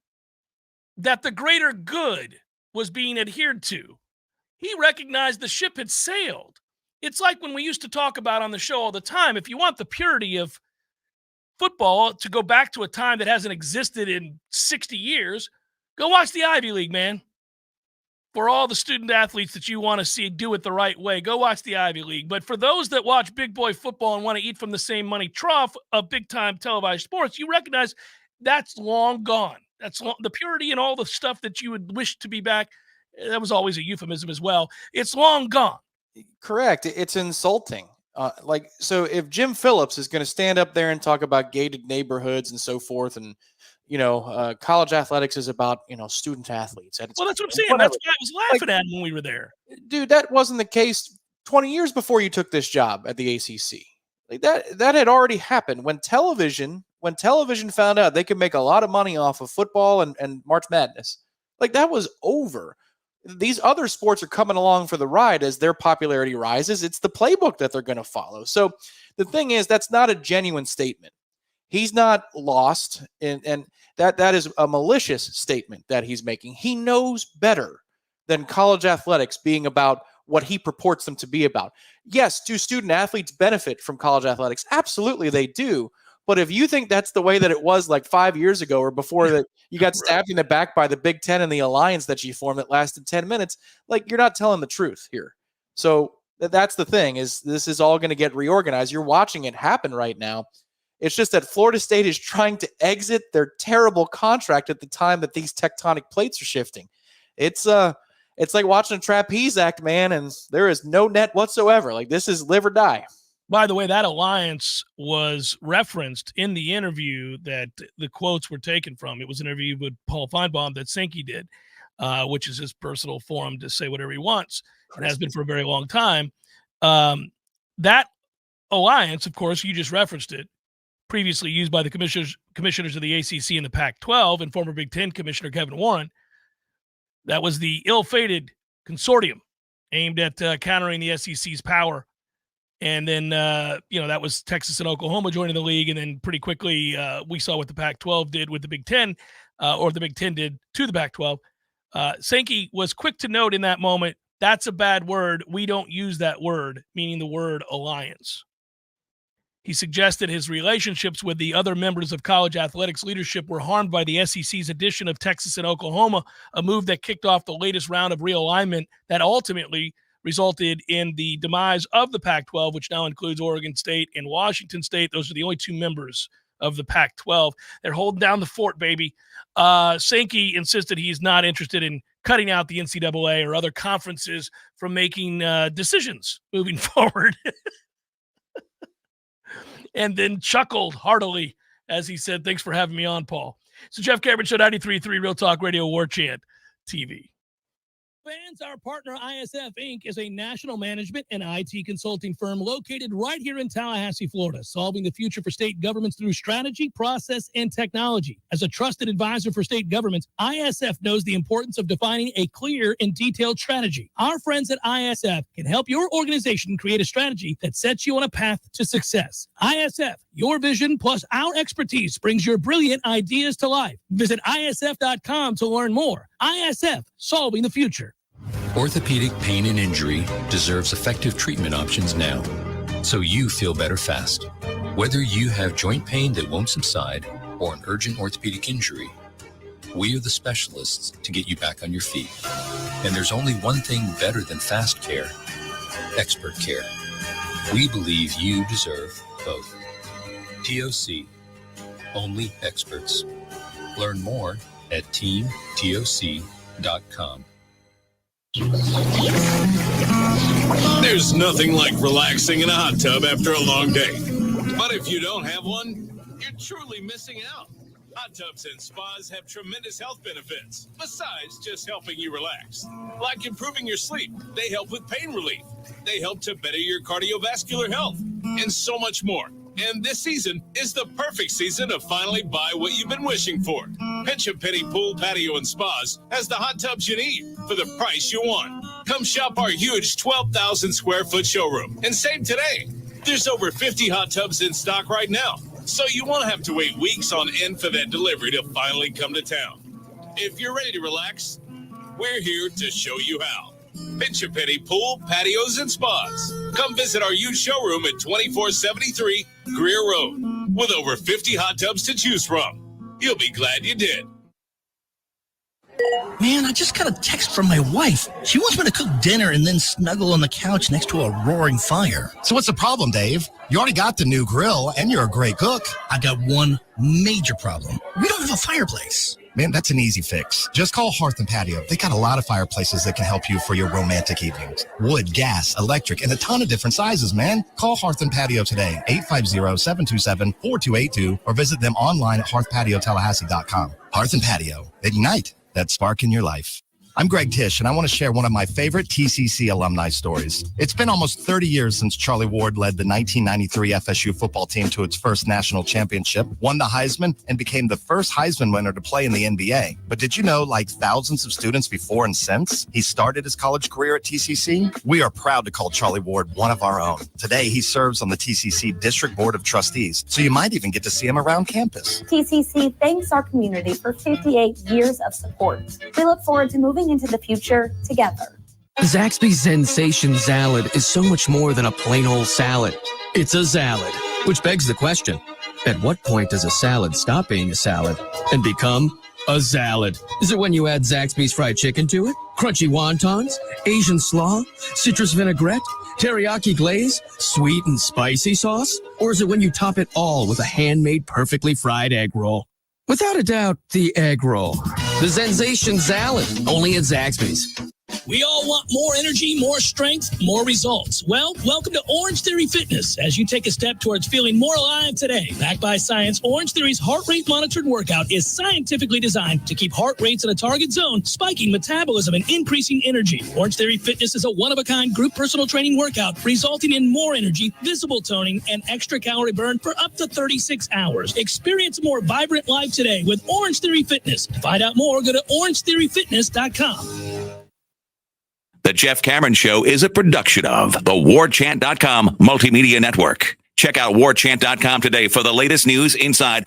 that the greater good was being adhered to, he recognized the ship had sailed. It's like when we used to talk about on the show all the time, if you want the purity of football to go back to a time that hasn't existed in 60 years, go watch the Ivy League, man. For all the student athletes that you want to see do it the right way, go watch the Ivy League. But for those that watch big boy football and want to eat from the same money trough of big-time televised sports, you recognize that's long gone. That's the purity and all the stuff that you would wish to be back. That was always a euphemism as well. It's long gone. Correct. It's insulting. So if Jim Phillips is going to stand up there and talk about gated neighborhoods and so forth, and, college athletics is about, student athletes. Well, that's what I'm saying. Whatever. That's why I was laughing at him when we were there. Dude, that wasn't the case 20 years before you took this job at the ACC. Like that had already happened when television found out they could make a lot of money off of football and March Madness. Like that was over. These other sports are coming along for the ride as their popularity rises. It's the playbook that they're going to follow. So the thing is, that's not a genuine statement. He's not lost, and that is a malicious statement that he's making. He knows better than college athletics being about what he purports them to be about. Yes, do student athletes benefit from college athletics? Absolutely they do. But if you think that's the way that it was like 5 years ago or before that you got stabbed in the back by the Big Ten and the alliance that you formed that lasted 10 minutes, like you're not telling the truth here. So that's the thing is this is all going to get reorganized. You're watching it happen right now. It's just that Florida State is trying to exit their terrible contract at the time that these tectonic plates are shifting. It's like watching a trapeze act, man, and there is no net whatsoever. Like this is live or die. By the way, that alliance was referenced in the interview that the quotes were taken from. It was an interview with Paul Feinbaum that Sankey did, which is his personal forum to say whatever he wants. It has been for a very long time. That alliance, of course, you just referenced it, previously used by the commissioners of the ACC and the Pac-12 and former Big Ten Commissioner Kevin Warren. That was the ill-fated consortium aimed at countering the SEC's power. And then, that was Texas and Oklahoma joining the league. And then pretty quickly, we saw what the Pac-12 did with the Big Ten, or the Big Ten did to the Pac-12. Sankey was quick to note in that moment, that's a bad word. We don't use that word, meaning the word alliance. He suggested his relationships with the other members of college athletics leadership were harmed by the SEC's addition of Texas and Oklahoma, a move that kicked off the latest round of realignment that ultimately resulted in the demise of the Pac-12, which now includes Oregon State and Washington State. Those are the only two members of the Pac-12. They're holding down the fort, baby. Sankey insisted he's not interested in cutting out the NCAA or other conferences from making decisions moving forward. And then chuckled heartily as he said, thanks for having me on, Paul. So Jeff Cameron Show, 93.3 Real Talk Radio, Warchant TV. Fans, our partner ISF Inc. is a national management and IT consulting firm located right here in Tallahassee, Florida, solving the future for state governments through strategy, process, and technology. As a trusted advisor for state governments, ISF knows the importance of defining a clear and detailed strategy. Our friends at ISF can help your organization create a strategy that sets you on a path to success. ISF, your vision plus our expertise brings your brilliant ideas to life. Visit ISF.com to learn more. ISF, solving the future. Orthopedic pain and injury deserves effective treatment options now, so you feel better fast. Whether you have joint pain that won't subside or an urgent orthopedic injury, we are the specialists to get you back on your feet. And there's only one thing better than fast care: expert care. We believe you deserve both. TOC, only experts. Learn more at teamtoc.com. There's nothing like relaxing in a hot tub after a long day. But if you don't have one, you're truly missing out. Hot tubs and spas have tremendous health benefits, besides just helping you relax. Like improving your sleep, they help with pain relief. They help to better your cardiovascular health, and so much more. And this season is the perfect season to finally buy what you've been wishing for. Pinch a Penny Pool, Patio, and Spas has the hot tubs you need for the price you want. Come shop our huge 12,000 square foot showroom and save today. There's over 50 hot tubs in stock right now, so you won't have to wait weeks on end for that delivery to finally come to town. If you're ready to relax, we're here to show you how. Pinch a Penny Pool, Patios, and Spas. Come visit our huge showroom at 2473 Greer Road with over 50 hot tubs to choose from. You'll be glad you did. Man, I just got a text from my wife. She wants me to cook dinner and then snuggle on the couch next to a roaring fire. So what's the problem, Dave? You already got the new grill and you're a great cook. I got one major problem. We don't have a fireplace. Man, that's an easy fix. Just call Hearth and Patio. They got a lot of fireplaces that can help you for your romantic evenings. Wood, gas, electric, and a ton of different sizes, man. Call Hearth and Patio today, 850-727-4282, or visit them online at hearthpatiotallahassee.com. Hearth and Patio. Ignite that spark in your life. I'm Greg Tisch, and I want to share one of my favorite TCC alumni stories. It's been almost 30 years since Charlie Ward led the 1993 FSU football team to its first national championship, won the Heisman, and became the first Heisman winner to play in the NBA. But did you know, like thousands of students before and since, he started his college career at TCC? We are proud to call Charlie Ward one of our own. Today, he serves on the TCC District Board of Trustees, so you might even get to see him around campus. TCC thanks our community for 58 years of support. We look forward to moving into the future together. Zaxby's Sensation Salad is so much more than a plain old salad. It's a salad, which begs the question, At what point does a salad stop being a salad and become a salad? Is it when you add Zaxby's fried chicken to it? Crunchy wontons? Asian slaw? Citrus vinaigrette? Teriyaki glaze? Sweet and spicy sauce? Or is it when you top it all with a handmade perfectly fried egg roll? Without a doubt, the egg roll. The Sensation Salad, only at Zaxby's. We all want more energy, more strength, more results. Well, welcome to Orange Theory Fitness as you take a step towards feeling more alive today. Backed by science, Orange Theory's heart rate monitored workout is scientifically designed to keep heart rates in a target zone, spiking metabolism and increasing energy. Orange Theory Fitness is a one-of-a-kind group personal training workout resulting in more energy, visible toning, and extra calorie burn for up to 36 hours. Experience a more vibrant life today with Orange Theory Fitness. To find out more, go to orangetheoryfitness.com. The Jeff Cameron Show is a production of the Warchant.com Multimedia Network. Check out Warchant.com today for the latest news inside.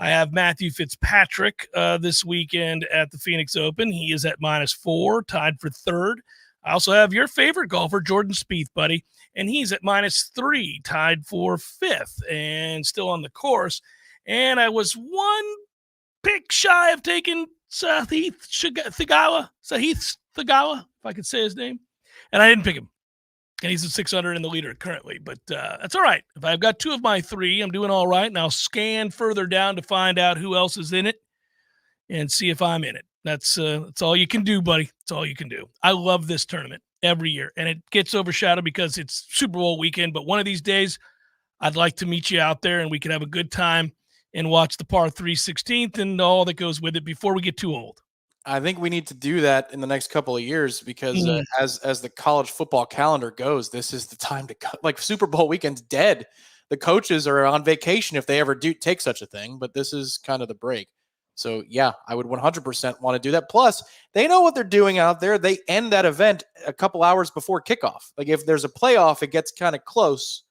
I have Matthew Fitzpatrick this weekend at the Phoenix Open. He is at -4, tied for third. I also have your favorite golfer, Jordan Spieth, buddy, and he's at -3, tied for fifth, and still on the course. And I was one pick shy of taking Sahith Theegala, if I could say his name, and I didn't pick him. And he's at 600 in the leader currently, but that's all right. If I've got two of my three, I'm doing all right, and I'll scan further down to find out who else is in it and see if I'm in it. That's all you can do, buddy. That's all you can do. I love this tournament every year, and it gets overshadowed because it's Super Bowl weekend, but one of these days I'd like to meet you out there, and we can have a good time and watch the par 3 16th and all that goes with it before we get too old. I think we need to do that in the next couple of years because as the college football calendar goes, this is the time to cut. Like Super Bowl weekend's dead. The coaches are on vacation if they ever do take such a thing, but this is kind of the break. So yeah, I would 100% want to do that. Plus, they know what they're doing out there. They end that event a couple hours before kickoff. Like if there's a playoff, it gets kind of close,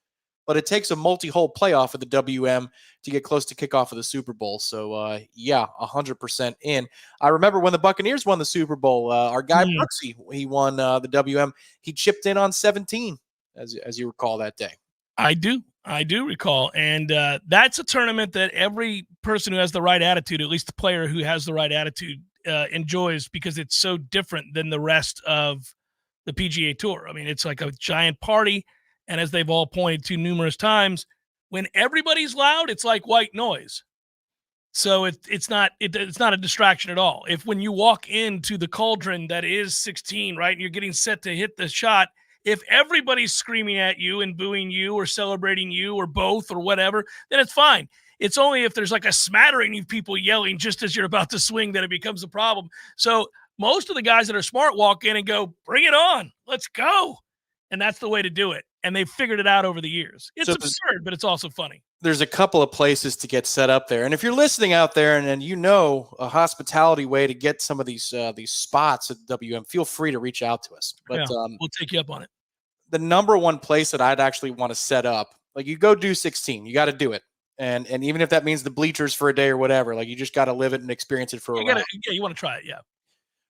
but it takes a multi-hole playoff of the WM to get close to kickoff of the Super Bowl. So, yeah, 100% in. I remember when the Buccaneers won the Super Bowl, our guy Brooksy, he won the WM. He chipped in on 17, as you recall that day. I do recall. And that's a tournament that every person who has the right attitude, at least the player who has the right attitude, enjoys because it's so different than the rest of the PGA Tour. I mean, it's like a giant party. And as they've all pointed to numerous times, when everybody's loud, it's like white noise. So it's not a distraction at all. If when you walk into the cauldron that is 16, right, and you're getting set to hit the shot, if everybody's screaming at you and booing you or celebrating you or both or whatever, then it's fine. It's only if there's like a smattering of people yelling just as you're about to swing that it becomes a problem. So most of the guys that are smart walk in and go, bring it on, let's go. And that's the way to do it. And they've figured it out over the years. It's absurd, but it's also funny. There's a couple of places to get set up there. And if you're listening out there and you know a hospitality way to get some of these spots at WM, feel free to reach out to us. But we'll take you up on it. The number one place that I'd actually want to set up, like you go do 16, you got to do it. And even if that means the bleachers for a day or whatever, like you just got to live it and experience it for a while. Yeah, you want to try it, yeah.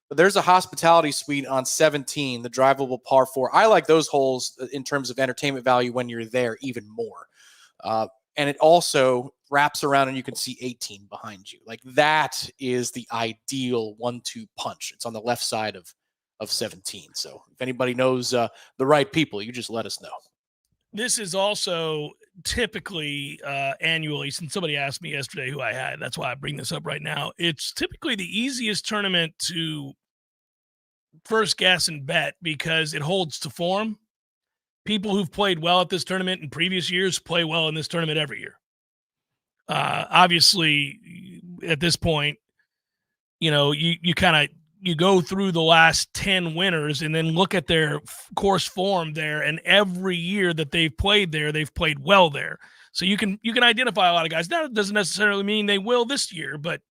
But there's a hospitality suite on 17, the drivable par 4. I like those holes in terms of entertainment value when you're there even more. And it also wraps around and you can see 18 behind you. Like that is the ideal 1-2 punch. It's on the left side of 17. So if anybody knows the right people, you just let us know. This is also typically annually, since somebody asked me yesterday who I had, that's why I bring this up right now. It's typically the easiest tournament to first guess and bet because it holds to form. People who've played well at this tournament in previous years play well in this tournament every year. Obviously, at this point, you know, you kind of you go through the last 10 winners and then look at their course form there, and every year that they've played there, they've played well there. So you can identify a lot of guys. That doesn't necessarily mean they will this year, but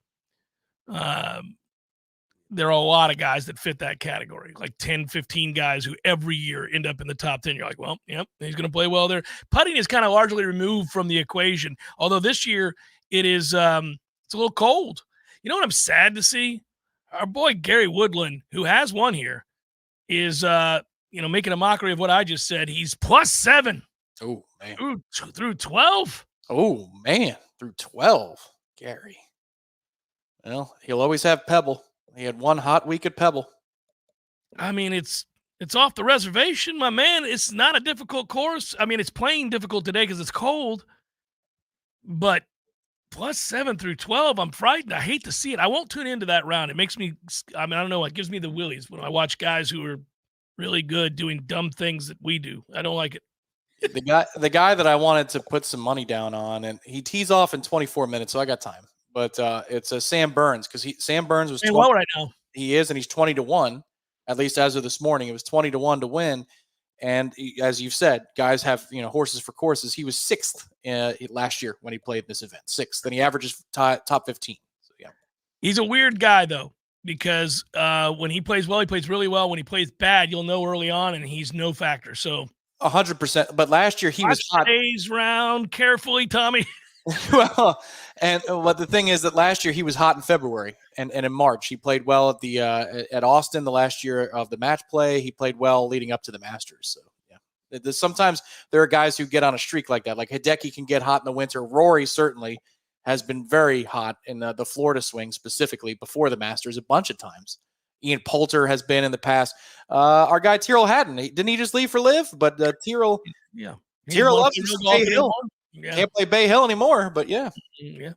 there are a lot of guys that fit that category, like 10, 15 guys who every year end up in the top 10. You're like, well, yep, he's going to play well there. Putting is kind of largely removed from the equation, although this year it is it's a little cold. You know what I'm sad to see? Our boy Gary Woodland, who has won here, is making a mockery of what I just said. He's +7. Oh, man. Through 12. Oh, man. Through 12. Gary. Well, he'll always have Pebble. He had one hot week at Pebble. I mean, it's off the reservation, my man. It's not a difficult course. I mean, it's playing difficult today because it's cold. But +7 through 12, I'm frightened. I hate to see it. I won't tune into that round. It makes me, I don't know, it gives me the willies when I watch guys who are really good doing dumb things that we do. I don't like it. The guy that I wanted to put some money down on, and he tees off in 24 minutes, so I got time. But it's Sam Burns, because Sam Burns was 20, well right now. He is, and he's 20-1, at least as of this morning. It was 20-1 to win. And as you've said, guys have horses for courses. He was 6th last year when he played this event, 6th, and he averages top 15. So yeah, he's a weird guy though, because when he plays well, he plays really well. When he plays bad, you'll know early on, and he's no factor. So 100%. But last year he was hot. Days round carefully, Tommy. Well, and what the thing is that last year he was hot in February and in March. He played well at the at Austin the last year of the match play. He played well leading up to the Masters. So yeah, sometimes there are guys who get on a streak like that. Like Hideki can get hot in the winter. Rory certainly has been very hot in the Florida swing, specifically before the Masters a bunch of times. Ian Poulter has been in the past. Our guy Tyrrell Hatton, didn't he just leave for Liv? But Tyrrell loves Bay Hill. Yeah. Can't play Bay Hill anymore, but yeah. Yeah.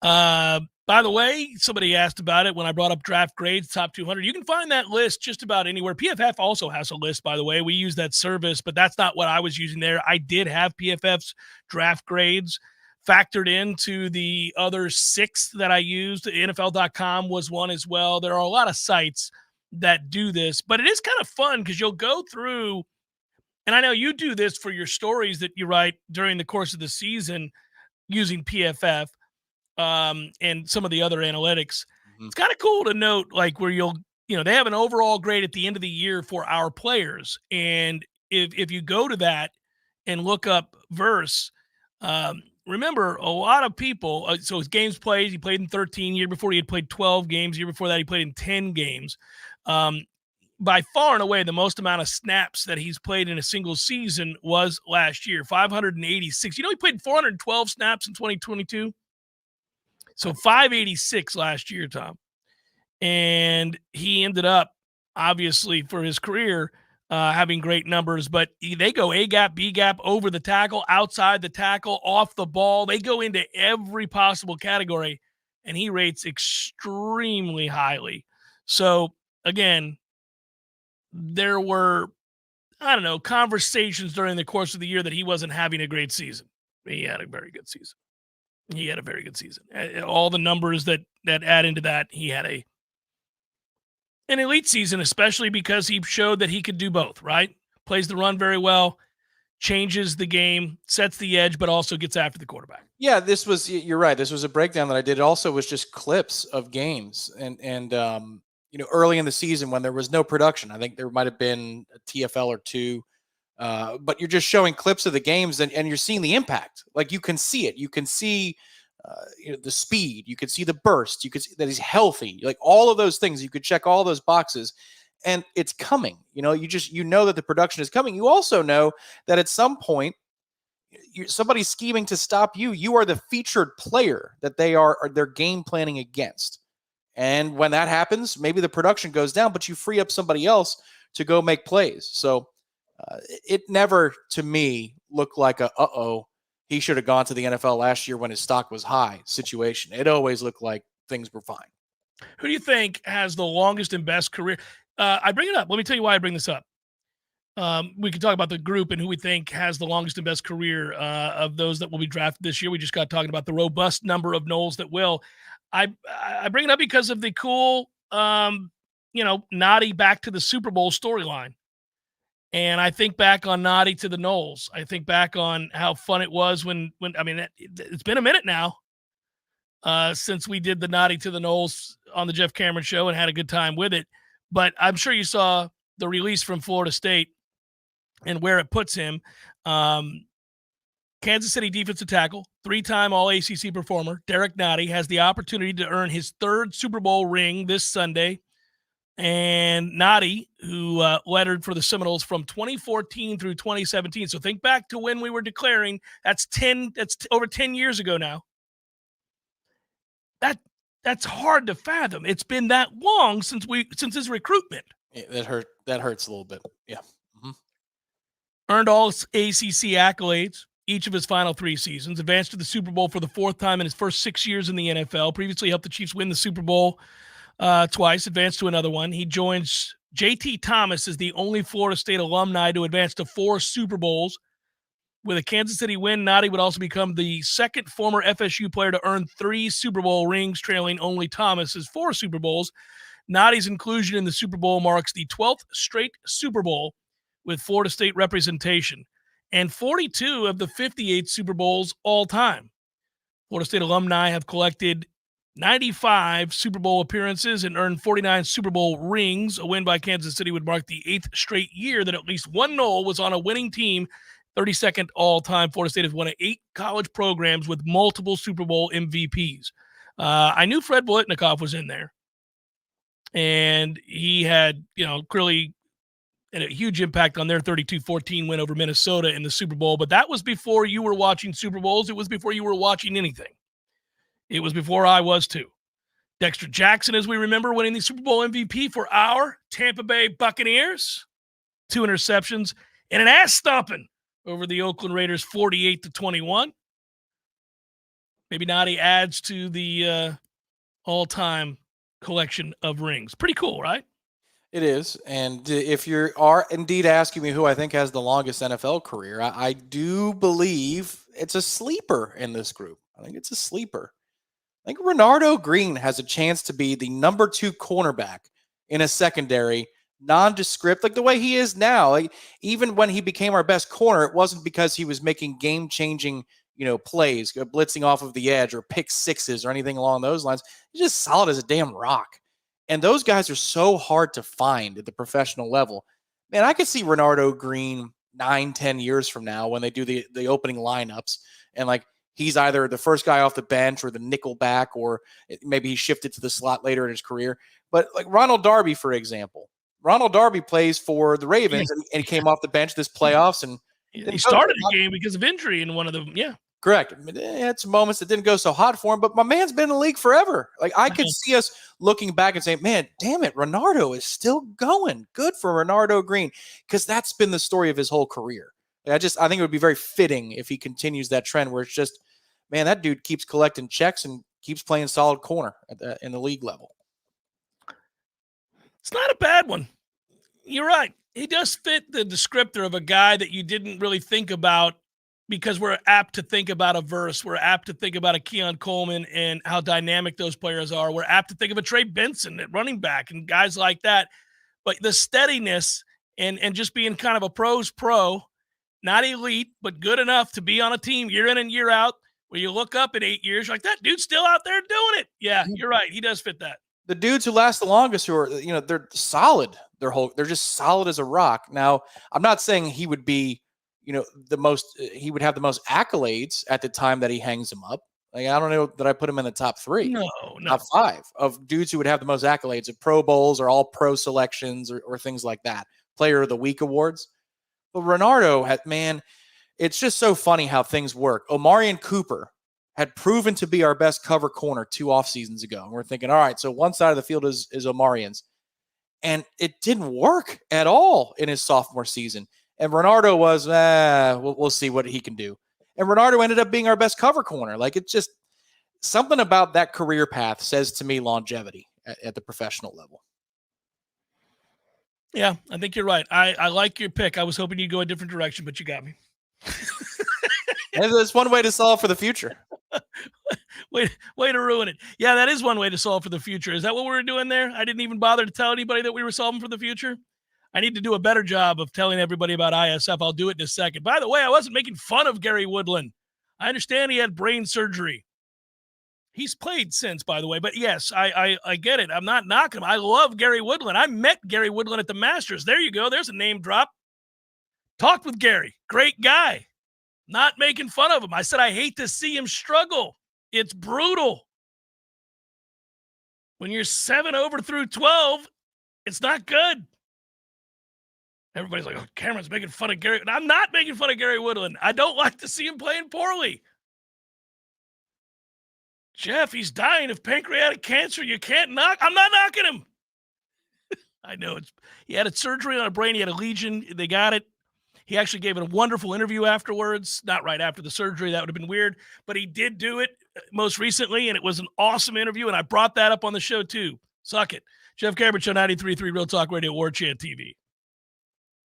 By the way, somebody asked about it when I brought up draft grades, top 200. You can find that list just about anywhere. PFF also has a list, by the way. We use that service, but that's not what I was using there. I did have PFF's draft grades factored into the other 6 that I used. NFL.com was one as well. There are a lot of sites that do this, but it is kind of fun because you'll go through. And I know you do this for your stories that you write during the course of the season using PFF and some of the other analytics. Mm-hmm. It's kind of cool to note, like, where they have an overall grade at the end of the year for our players. And if you go to that and look up Verse, remember a lot of people, so his games played, he played in 13. Year before he had played 12 games. Year before that he played in 10 games. By far and away, the most amount of snaps that he's played in a single season was last year, 586. He played 412 snaps in 2022. So 586 last year, Tom. And he ended up, obviously, for his career, having great numbers. But they go A-gap, B-gap, over the tackle, outside the tackle, off the ball. They go into every possible category, and he rates extremely highly. So, again, there were, conversations during the course of the year that he wasn't having a great season. He had a very good season. All the numbers that add into that, he had an elite season, especially because he showed that he could do both, right? Plays the run very well, changes the game, sets the edge, but also gets after the quarterback. Yeah, you're right. This was a breakdown that I did. It also was just clips of games and early in the season when there was no production. I think there might have been a TFL or 2, but you're just showing clips of the games and you're seeing the impact. Like, you can see it. You can see the speed. You can see the burst. You can see that he's healthy. Like, all of those things, you could check all those boxes, and it's coming. You know that the production is coming. You also know that at some point, somebody's scheming to stop you. You are the featured player that they're game planning against. And when that happens, maybe the production goes down, but you free up somebody else to go make plays. So it never, to me, looked like he should have gone to the NFL last year when his stock was high situation. It always looked like things were fine. Who do you think has the longest and best career? I bring it up. Let me tell you why I bring this up. We can talk about the group and who we think has the longest and best career of those that will be drafted this year. We just got talking about the robust number of Noles that will. I bring it up because of the cool Noddy back to the Super Bowl storyline. And I think back on Noddy to the Noles. I think back on how fun it was when it's been a minute now since we did the Noddy to the Noles on the Jeff Cameron Show and had a good time with it. But I'm sure you saw the release from Florida State and where it puts him. Kansas City defensive tackle, 3-time All-ACC performer, Derek Noddy has the opportunity to earn his 3rd Super Bowl ring this Sunday. And Noddy, who lettered for the Seminoles from 2014 through 2017. So think back to when we were declaring. That's over 10 years ago now. That's hard to fathom. It's been that long since his recruitment. Yeah, that hurts a little bit. Yeah. Mm-hmm. Earned all ACC accolades each of his final 3 seasons. Advanced to the Super Bowl for the 4th time in his first 6 years in the NFL. Previously helped the Chiefs win the Super Bowl twice. Advanced to another one. He joins J.T. Thomas as the only Florida State alumni to advance to 4 Super Bowls. With a Kansas City win, Noddy would also become the 2nd former FSU player to earn 3 Super Bowl rings, trailing only Thomas's 4 Super Bowls. Noddy's inclusion in the Super Bowl marks the 12th straight Super Bowl with Florida State representation and 42 of the 58 Super Bowls all time. Florida State alumni have collected 95 Super Bowl appearances and earned 49 Super Bowl rings. A win by Kansas City would mark the 8th straight year that at least one Nole was on a winning team. 32nd all-time. Florida State has won 8 college programs with multiple Super Bowl MVPs. I knew Fred Biletnikoff was in there. And he had, clearly a huge impact on their 32-14 win over Minnesota in the Super Bowl. But that was before you were watching Super Bowls. It was before you were watching anything. It was before I was too. Dexter Jackson, as we remember, winning the Super Bowl MVP for our Tampa Bay Buccaneers. 2 interceptions and an ass stomping over the Oakland Raiders, 48-21. Maybe Noddy adds to the all-time collection of rings. Pretty cool, right? It is. And if you are indeed asking me who I think has the longest NFL career, I do believe it's a sleeper in this group. I think it's a sleeper. I think Renardo Green has a chance to be the number 2 cornerback in a secondary, nondescript, like the way he is now. Like, even when he became our best corner, it wasn't because he was making game-changing, plays, blitzing off of the edge or pick sixes or anything along those lines. He's just solid as a damn rock. And those guys are so hard to find at the professional level. Man, I could see Renardo Green 9-10 years from now when they do the opening lineups, and he's either the first guy off the bench or the nickel back, or maybe he shifted to the slot later in his career. But like Ronald Darby, for example. Ronald Darby plays for the Ravens, and he came off the bench this playoffs. And he started the game because of injury in one of them. Yeah. Correct. It had some moments that didn't go so hot for him, but my man's been in the league forever. I could see us looking back and saying, man, damn it, Renardo is still going. Good for Renardo Green, because that's been the story of his whole career. I think it would be very fitting if he continues that trend where it's just, man, that dude keeps collecting checks and keeps playing solid corner in the league level. It's not a bad one. You're right. He does fit the descriptor of a guy that you didn't really think about, because we're apt to think about a Verse. We're apt to think about a Keon Coleman and how dynamic those players are. We're apt to think of a Trey Benson at running back and guys like that. But the steadiness and just being kind of a pro's pro, not elite, but good enough to be on a team year in and year out, where you look up in 8 years, you're like, that dude's still out there doing it. Yeah, you're right. He does fit that. The dudes who last the longest, who are, they're solid. They're just solid as a rock. Now, I'm not saying he would be, he would have the most accolades at the time that he hangs them up. I don't know that I put him in the top 3. No. Top 5 of dudes who would have the most accolades of Pro Bowls or all pro selections or things like that. Player of the Week awards. But Renardo it's just so funny how things work. Omarion Cooper had proven to be our best cover corner 2 off seasons ago. And we're thinking, all right, so one side of the field is Omarion's. And it didn't work at all in his sophomore season. And Renardo was, we'll see what he can do. And Renardo ended up being our best cover corner. It's just something about that career path says to me longevity at the professional level. Yeah, I think you're right. I like your pick. I was hoping you'd go a different direction, but you got me. And there's one way to solve for the future. Way to ruin it. Yeah, that is one way to solve for the future. Is that what we were doing there? I didn't even bother to tell anybody that we were solving for the future. I need to do a better job of telling everybody about ISF. I'll do it in a second. By the way, I wasn't making fun of Gary Woodland. I understand he had brain surgery. He's played since, by the way. But yes, I get it. I'm not knocking him. I love Gary Woodland. I met Gary Woodland at the Masters. There you go. There's a name drop. Talked with Gary. Great guy. Not making fun of him. I said I hate to see him struggle. It's brutal. When you're 7 over through 12, it's not good. Everybody's like, oh, Cameron's making fun of Gary. I'm not making fun of Gary Woodland. I don't like to see him playing poorly. Jeff, he's dying of pancreatic cancer. You can't knock. I'm not knocking him. I know. He had a surgery on a brain. He had a lesion. They got it. He actually gave it a wonderful interview afterwards. Not right after the surgery. That would have been weird. But he did do it most recently, and it was an awesome interview, and I brought that up on the show too. Suck it. Jeff Cameron Show, 93.3 Real Talk Radio, Warchant TV.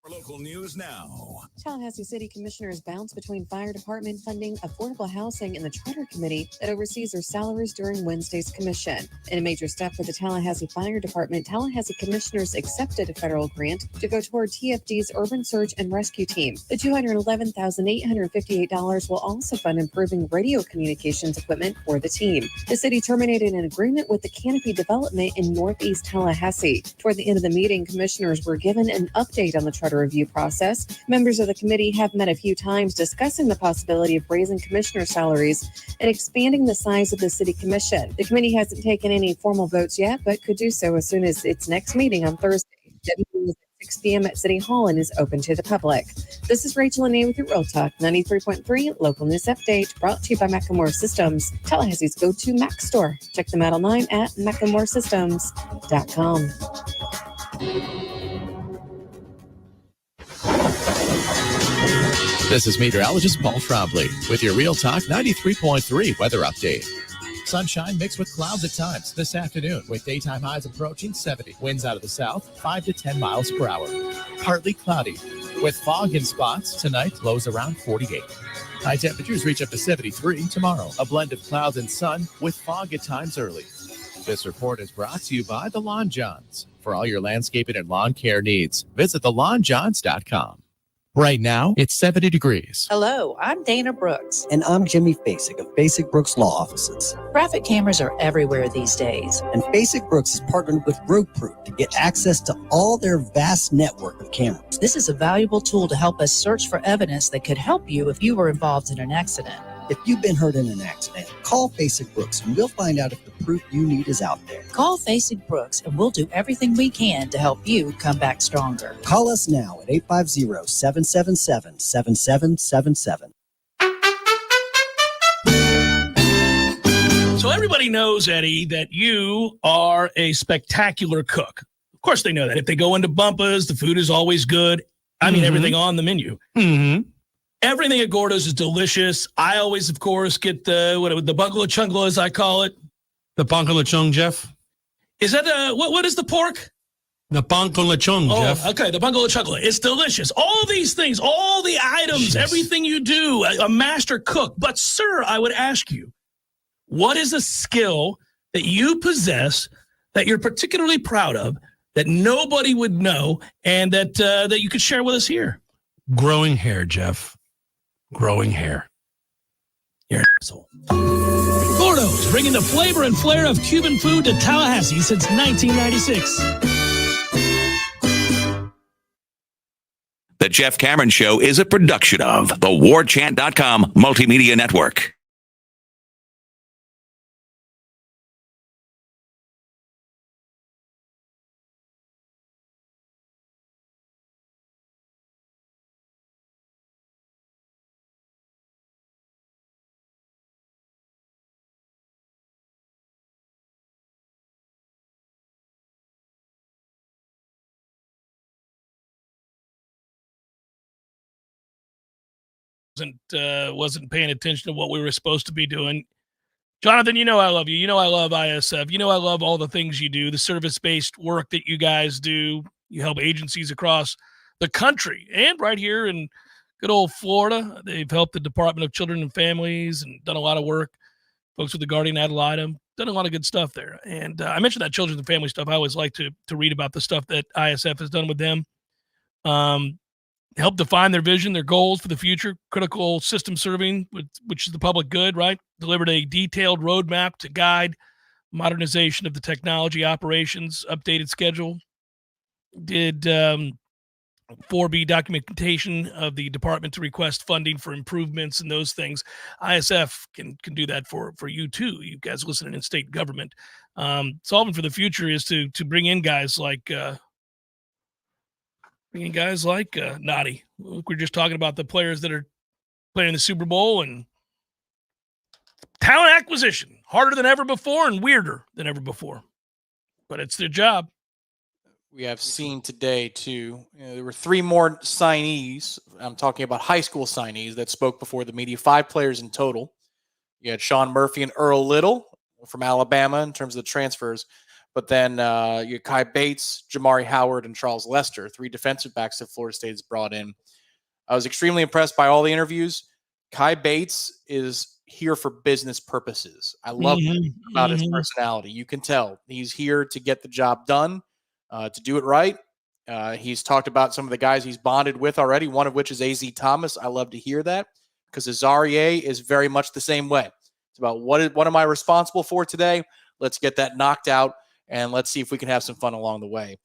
Local news now. Tallahassee City Commissioners bounce between fire department funding, affordable housing, and the charter committee that oversees their salaries during Wednesday's commission. In a major step for the Tallahassee Fire Department, Tallahassee Commissioners accepted a federal grant to go toward TFD's Urban Search and Rescue Team. The $211,858 will also fund improving radio communications equipment for the team. The city terminated an agreement with the Canopy Development in Northeast Tallahassee. Toward the end of the meeting, commissioners were given an update on the charter review process. Members of the committee have met a few times discussing the possibility of raising commissioner salaries and expanding the size of the city commission. The committee hasn't taken any formal votes yet, but could do so as soon as its next meeting on Thursday. That meeting is at 6 p.m. at City Hall and is open to the public. This is Rachel Anay with your Real Talk 93.3 local news update, brought to you by Macklemore Systems, Tallahassee's go-to Mac store. Check them out online at macklemoresystems.com. This is meteorologist Paul Trombley with your Real Talk 93.3 weather update. Sunshine mixed with clouds at times this afternoon with daytime highs approaching 70. Winds out of the south 5 to 10 miles per hour. Partly cloudy with fog in spots tonight, lows around 48. High temperatures reach up to 73 tomorrow. A blend of clouds and sun with fog at times early. This report is brought to you by The Lawn Johns. For all your landscaping and lawn care needs, visit thelawnjohns.com. Right now, it's 70 degrees. Hello, I'm Dana Brooks. And I'm Jimmy Basic of Basic Brooks Law Offices. Traffic cameras are everywhere these days. And Basic Brooks is partnered with RoadProof to get access to all their vast network of cameras. This is a valuable tool to help us search for evidence that could help you if you were involved in an accident. If you've been hurt in an accident, call Basic Brooks and we'll find out if the proof you need is out there. Call Basic Brooks and we'll do everything we can to help you come back stronger. Call us now at 850-777-7777. So everybody knows, Eddie, that you are a spectacular cook. Of course they know that. If they go into Bumpa's, the food is always good. I mean, everything on the menu. Mm-hmm. Everything at Gordo's is delicious. I always, of course, get the bungalow chungla, as I call it. The bungalow chung, Jeff? Is that what is the pork? The bungalow chung, Jeff. Okay, the bungalow chungla. It's delicious. All these things, all the items, everything you do, a master cook. But, sir, I would ask you, what is a skill that you possess that you're particularly proud of, that nobody would know, and that you could share with us here? Growing hair, Jeff. Growing hair. You're an asshole. Gordo's, bringing the flavor and flair of Cuban food to Tallahassee since 1996. The Jeff Cameron Show is a production of the Warchant.com Multimedia Network. Wasn't paying attention to what we were supposed to be doing. Jonathan, you know I love you. You know I love ISF. You know I love all the things you do, the service-based work that you guys do. You help agencies across the country and right here in good old Florida. They've helped the Department of Children and Families and done a lot of work folks with the Guardian ad litem, done a lot of good stuff there. And I mentioned that children and family stuff. I always like to read about the stuff that ISF has done with them. Help define their vision, their goals for the future, critical system serving, which is the public good, right? Delivered a detailed roadmap to guide modernization of the technology operations, updated schedule. Did 4B documentation of the department to request funding for improvements and those things. ISF can do that for you too. You guys listening in state government. Solving for the future is to bring in guys like Noddy. We're just talking about the players that are playing in the Super Bowl, and talent acquisition harder than ever before and weirder than ever before, but it's their job. We have seen today, too, there were 3 more signees. I'm talking about high school signees that spoke before the media, 5 players in total. You had Sean Murphy and Earl Little from Alabama in terms of the transfers. But then you had Kai Bates, Jamari Howard, and Charles Lester, 3 defensive backs that Florida State has brought in. I was extremely impressed by all the interviews. Kai Bates is here for business purposes. I love that about his personality. You can tell he's here to get the job done. To do it right. He's talked about some of the guys he's bonded with already, one of which is A.Z. Thomas. I love to hear that because Azarie is very much the same way. It's about what am I responsible for today? Let's get that knocked out, and let's see if we can have some fun along the way.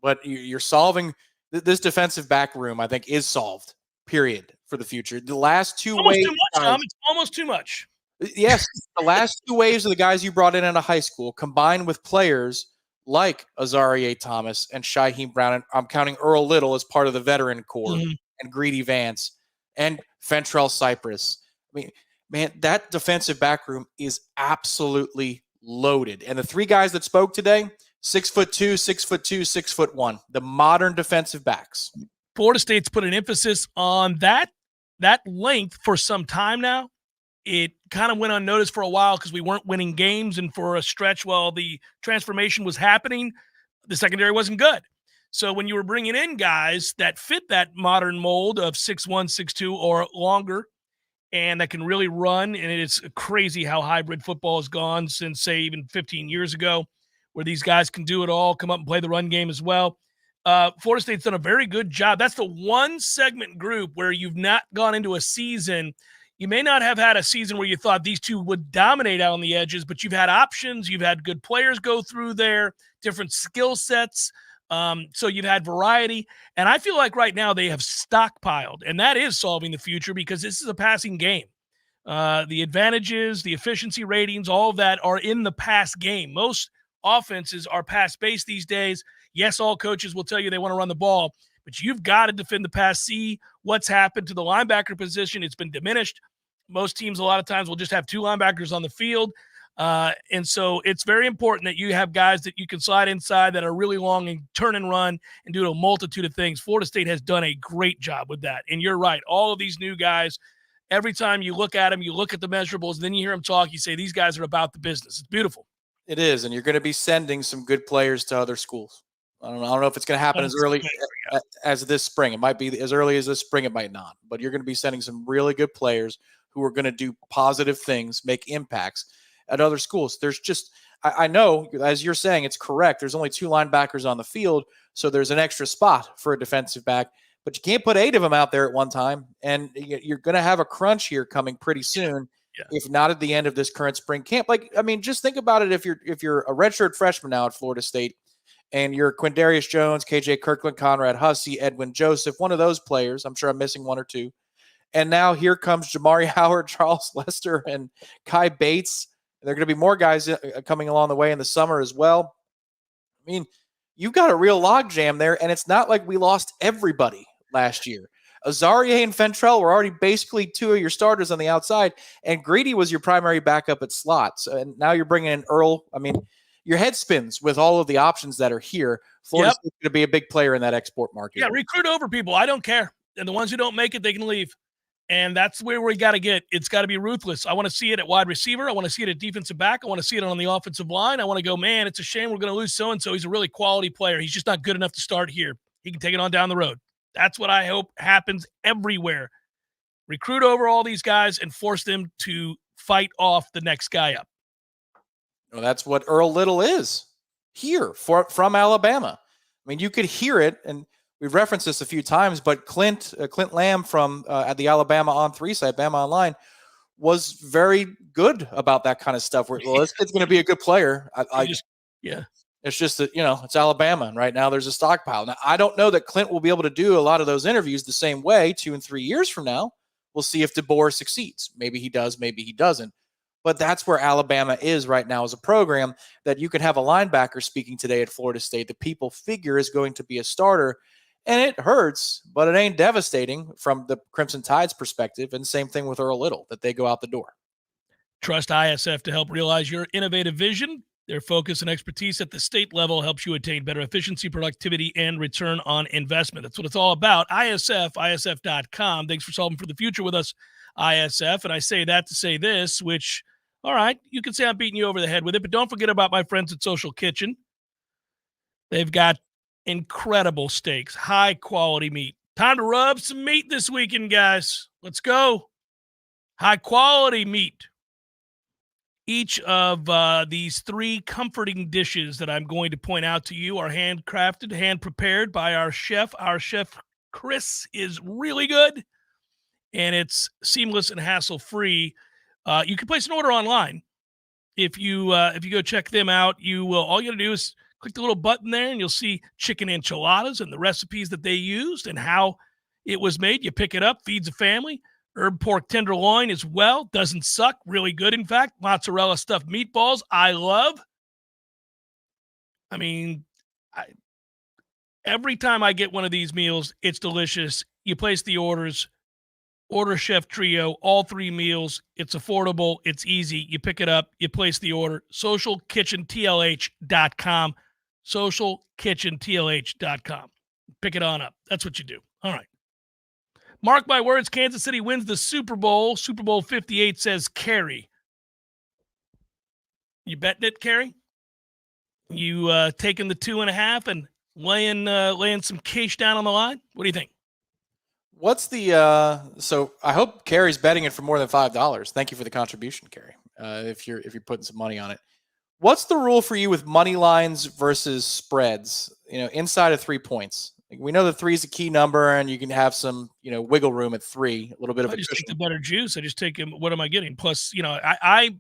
But you're solving this defensive back room, I think, is solved, period, for the future. The last 2 waves. Too much, Tom. It's almost too much. Yes, the last 2 waves of the guys you brought in out of high school combined with players like Azarie Thomas and Shaheem Brown, and I'm counting Earl Little as part of the veteran core, and Greedy Vance, and Fentrell Cypress. I mean, man, that defensive back room is absolutely loaded. And the 3 guys that spoke today, 6'2", 6'2", 6'1", the modern defensive backs. Florida State's put an emphasis on that length for some time now. It kind of went unnoticed for a while because we weren't winning games, and for a stretch while the transformation was happening, the secondary wasn't good. So when you were bringing in guys that fit that modern mold of 6'1", 6'2", or longer, and that can really run, and it's crazy how hybrid football has gone since, say, even 15 years ago, where these guys can do it all, come up and play the run game as well. Florida State's done a very good job. That's the one segment group where you've not gone into a season. You may not have had a season where you thought these 2 would dominate out on the edges, but you've had options. You've had good players go through there, different skill sets. So you've had variety. And I feel like right now they have stockpiled, and that is solving the future because this is a passing game. The advantages, the efficiency ratings, all of that are in the pass game. Most offenses are pass-based these days. Yes, all coaches will tell you they want to run the ball, but you've got to defend the pass. See what's happened to the linebacker position. It's been diminished. Most teams a lot of times will just have 2 linebackers on the field. And so it's very important that you have guys that you can slide inside that are really long and turn and run and do a multitude of things. Florida State has done a great job with that. And you're right. All of these new guys, every time you look at them, you look at the measurables, and then you hear them talk, you say, these guys are about the business. It's beautiful. It is. And you're going to be sending some good players to other schools. I don't know if it's going to happen as early as this spring. It might be as early as this spring. It might not. But you're going to be sending some really good players who are going to do positive things, make impacts at other schools. There's just – I know, as you're saying, it's correct. There's only 2 linebackers on the field, so there's an extra spot for a defensive back. But you can't put 8 of them out there at one time. And you're going to have a crunch here coming pretty soon, if not at the end of this current spring camp. Like, I mean, just think about it. If you're a redshirt freshman now at Florida State, and you're Quindarius Jones, KJ Kirkland, Conrad Hussey, Edwin Joseph, one of those players. I'm sure I'm missing 1 or 2. And now here comes Jamari Howard, Charles Lester, and Kai Bates. There are going to be more guys coming along the way in the summer as well. I mean, you've got a real logjam there, and it's not like we lost everybody last year. Azarie and Fentrell were already basically 2 of your starters on the outside, and Greedy was your primary backup at slots. And now you're bringing in Earl. I mean, your head spins with all of the options that are here. Florida's going to be a big player in that export market. Yeah, recruit over people. I don't care. And the ones who don't make it, they can leave. And that's where we got to get. It's got to be ruthless. I want to see it at wide receiver. I want to see it at defensive back. I want to see it on the offensive line. I want to go, man, it's a shame we're going to lose so-and-so. He's a really quality player. He's just not good enough to start here. He can take it on down the road. That's what I hope happens everywhere. Recruit over all these guys and force them to fight off the next guy up. Well, that's what Earl Little is here from Alabama. I mean, you could hear it, and we've referenced this a few times, but Clint Lamb from at the Alabama On 3 site, Bama Online, was very good about that kind of stuff. Where, well, this kid's going to be a good player. Yeah. It's just that, it's Alabama, and right now there's a stockpile. Now, I don't know that Clint will be able to do a lot of those interviews the same way 2 and 3 years from now. We'll see if DeBoer succeeds. Maybe he does, maybe he doesn't. But that's where Alabama is right now as a program, that you can have a linebacker speaking today at Florida State that people figure is going to be a starter. And it hurts, but it ain't devastating from the Crimson Tide's perspective. And same thing with Earl Little, that they go out the door. Trust ISF to help realize your innovative vision. Their focus and expertise at the state level helps you attain better efficiency, productivity, and return on investment. That's what it's all about. ISF.com. Thanks for solving for the future with us, ISF. And I say that to say this, which, all right, you can say I'm beating you over the head with it, but don't forget about my friends at Social Kitchen. They've got incredible steaks, high quality meat. Time to rub some meat this weekend, guys. Let's go. High quality meat. Each of these 3 comforting dishes that I'm going to point out to you are handcrafted, hand-prepared by our chef. Our chef, Chris, is really good, and it's seamless and hassle-free. You can place an order online. If you go check them out, all you got to do is click the little button there, and you'll see chicken enchiladas and the recipes that they used and how it was made. You pick it up, feeds a family. Herb pork tenderloin as well. Doesn't suck. Really good, in fact. Mozzarella stuffed meatballs. I love. I mean, every time I get one of these meals, it's delicious. You place the orders. Order Chef Trio, all 3 meals. It's affordable. It's easy. You pick it up. You place the order. SocialKitchenTLH.com. SocialKitchenTLH.com. Pick it on up. That's what you do. All right. Mark my words, Kansas City wins the Super Bowl. Super Bowl 58 says carry. You betting it, Carrie? You taking the 2.5 and laying some cash down on the line? What do you think? What's the so I hope Carrie's betting it for more than $5. Thank you for the contribution, Carrie. If you're putting some money on it. What's the rule for you with money lines versus spreads? Inside of 3 points. We know that 3 is a key number, and you can have some, wiggle room at 3, a little bit of a just cushion. take the better juice. I just take him. What am I getting? Plus, the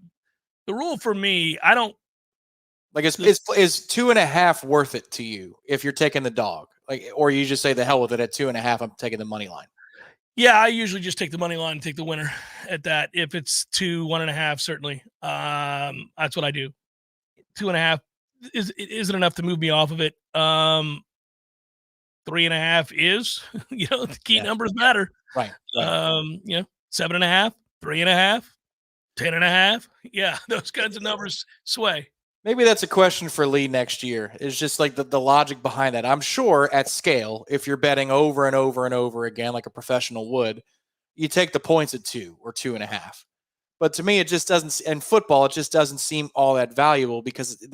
rule for me, I don't like. Is 2.5 worth it to you if you're taking the dog? Or you just say the hell with it at 2.5. I'm taking the money line. Yeah, I usually just take the money line and take the winner at that. If it's 2, 1.5, certainly, that's what I do. 2.5 isn't enough to move me off of it. 3.5 is, the key numbers matter. Right. 7.5, 3.5, 10.5. Yeah, those kinds of numbers sway. Maybe that's a question for Lee next year. It's just like the logic behind that. I'm sure at scale, if you're betting over and over and over again, like a professional would, you take the points at 2 or 2.5. But to me, it just doesn't, in football, it just doesn't seem all that valuable because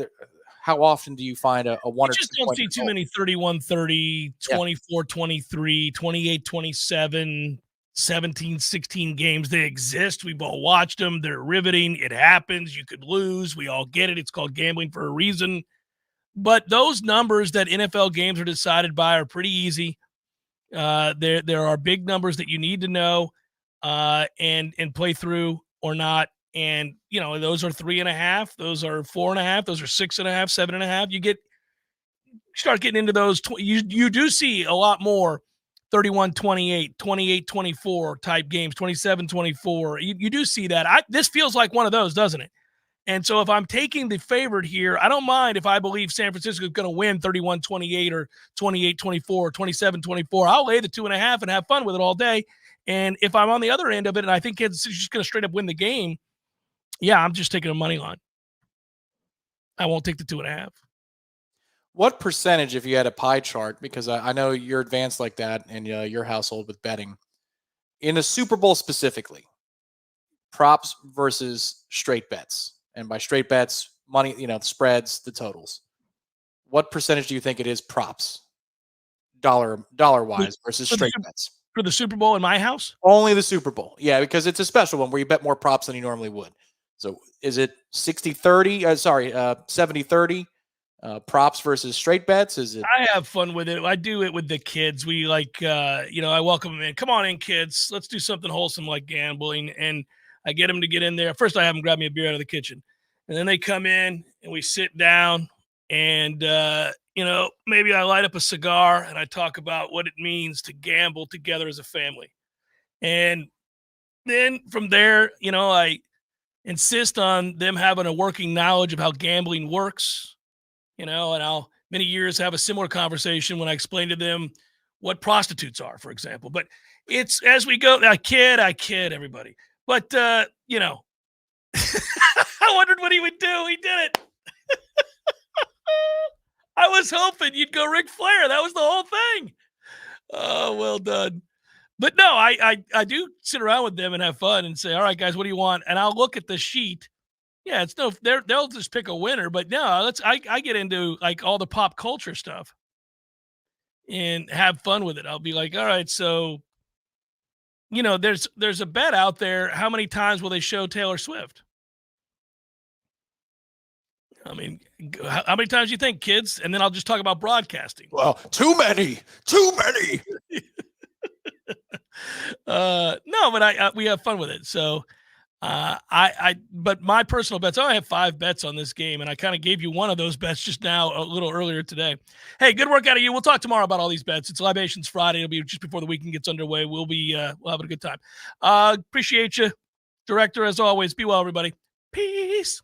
how often do you find a 1 or 2 just don't see too many 31-30, 24-23, 28-27, 17-16 games. They exist. We've all watched them. They're riveting. It happens. You could lose. We all get it. It's called gambling for a reason. But those numbers that NFL games are decided by are pretty easy. There are big numbers that you need to know and play through or not. And, those are 3.5, those are 4.5, those are 6.5, 7.5. You start getting into those. You do see a lot more 31-28, 28-24 type games, 27-24. You do see that. This feels like one of those, doesn't it? And so if I'm taking the favorite here, I don't mind if I believe San Francisco is going to win 31-28 or 28-24 or 27-24. I'll lay the 2.5 and have fun with it all day. And if I'm on the other end of it and I think Kansas City's just going to straight up win the game, yeah, I'm just taking a money line. I won't take the 2.5. What percentage, if you had a pie chart, because I know you're advanced like that in your household with betting, in the Super Bowl specifically, props versus straight bets, and by straight bets, money, the spreads, the totals. What percentage do you think it is props, dollar wise versus straight bets? For the Super Bowl in my house? Only the Super Bowl. Yeah, because it's a special one where you bet more props than you normally would. So is it 60-30? 70-30 props versus straight bets? Is it? I have fun with it. I do it with the kids. We like, I welcome them in. Come on in, kids. Let's do something wholesome like gambling. And I get them to get in there. First, I have them grab me a beer out of the kitchen. And then they come in and we sit down and, maybe I light up a cigar and I talk about what it means to gamble together as a family. And then from there, I insist on them having a working knowledge of how gambling works, and I'll many years have a similar conversation when I explain to them what prostitutes are, for example. But it's as we go, I kid everybody. But, I wondered what he would do. He did it. I was hoping you'd go Ric Flair. That was the whole thing. Oh, well done. But no, I do sit around with them and have fun and say, all right, guys, what do you want? And I'll look at the sheet. Yeah, it's they'll just pick a winner. But no, I get into like all the pop culture stuff and have fun with it. I'll be like, all right, so, there's a bet out there. How many times will they show Taylor Swift? I mean, how many times do you think, kids? And then I'll just talk about broadcasting. Well, too many. No, but we have fun with it. So, but my personal bets, I have 5 bets on this game, and I kind of gave you one of those bets just now, a little earlier today. Hey, good work out of you. We'll talk tomorrow about all these bets. It's Libations Friday. It'll be just before the weekend gets underway. We'll have a good time. Appreciate you, Director, as always. Be well, everybody. Peace.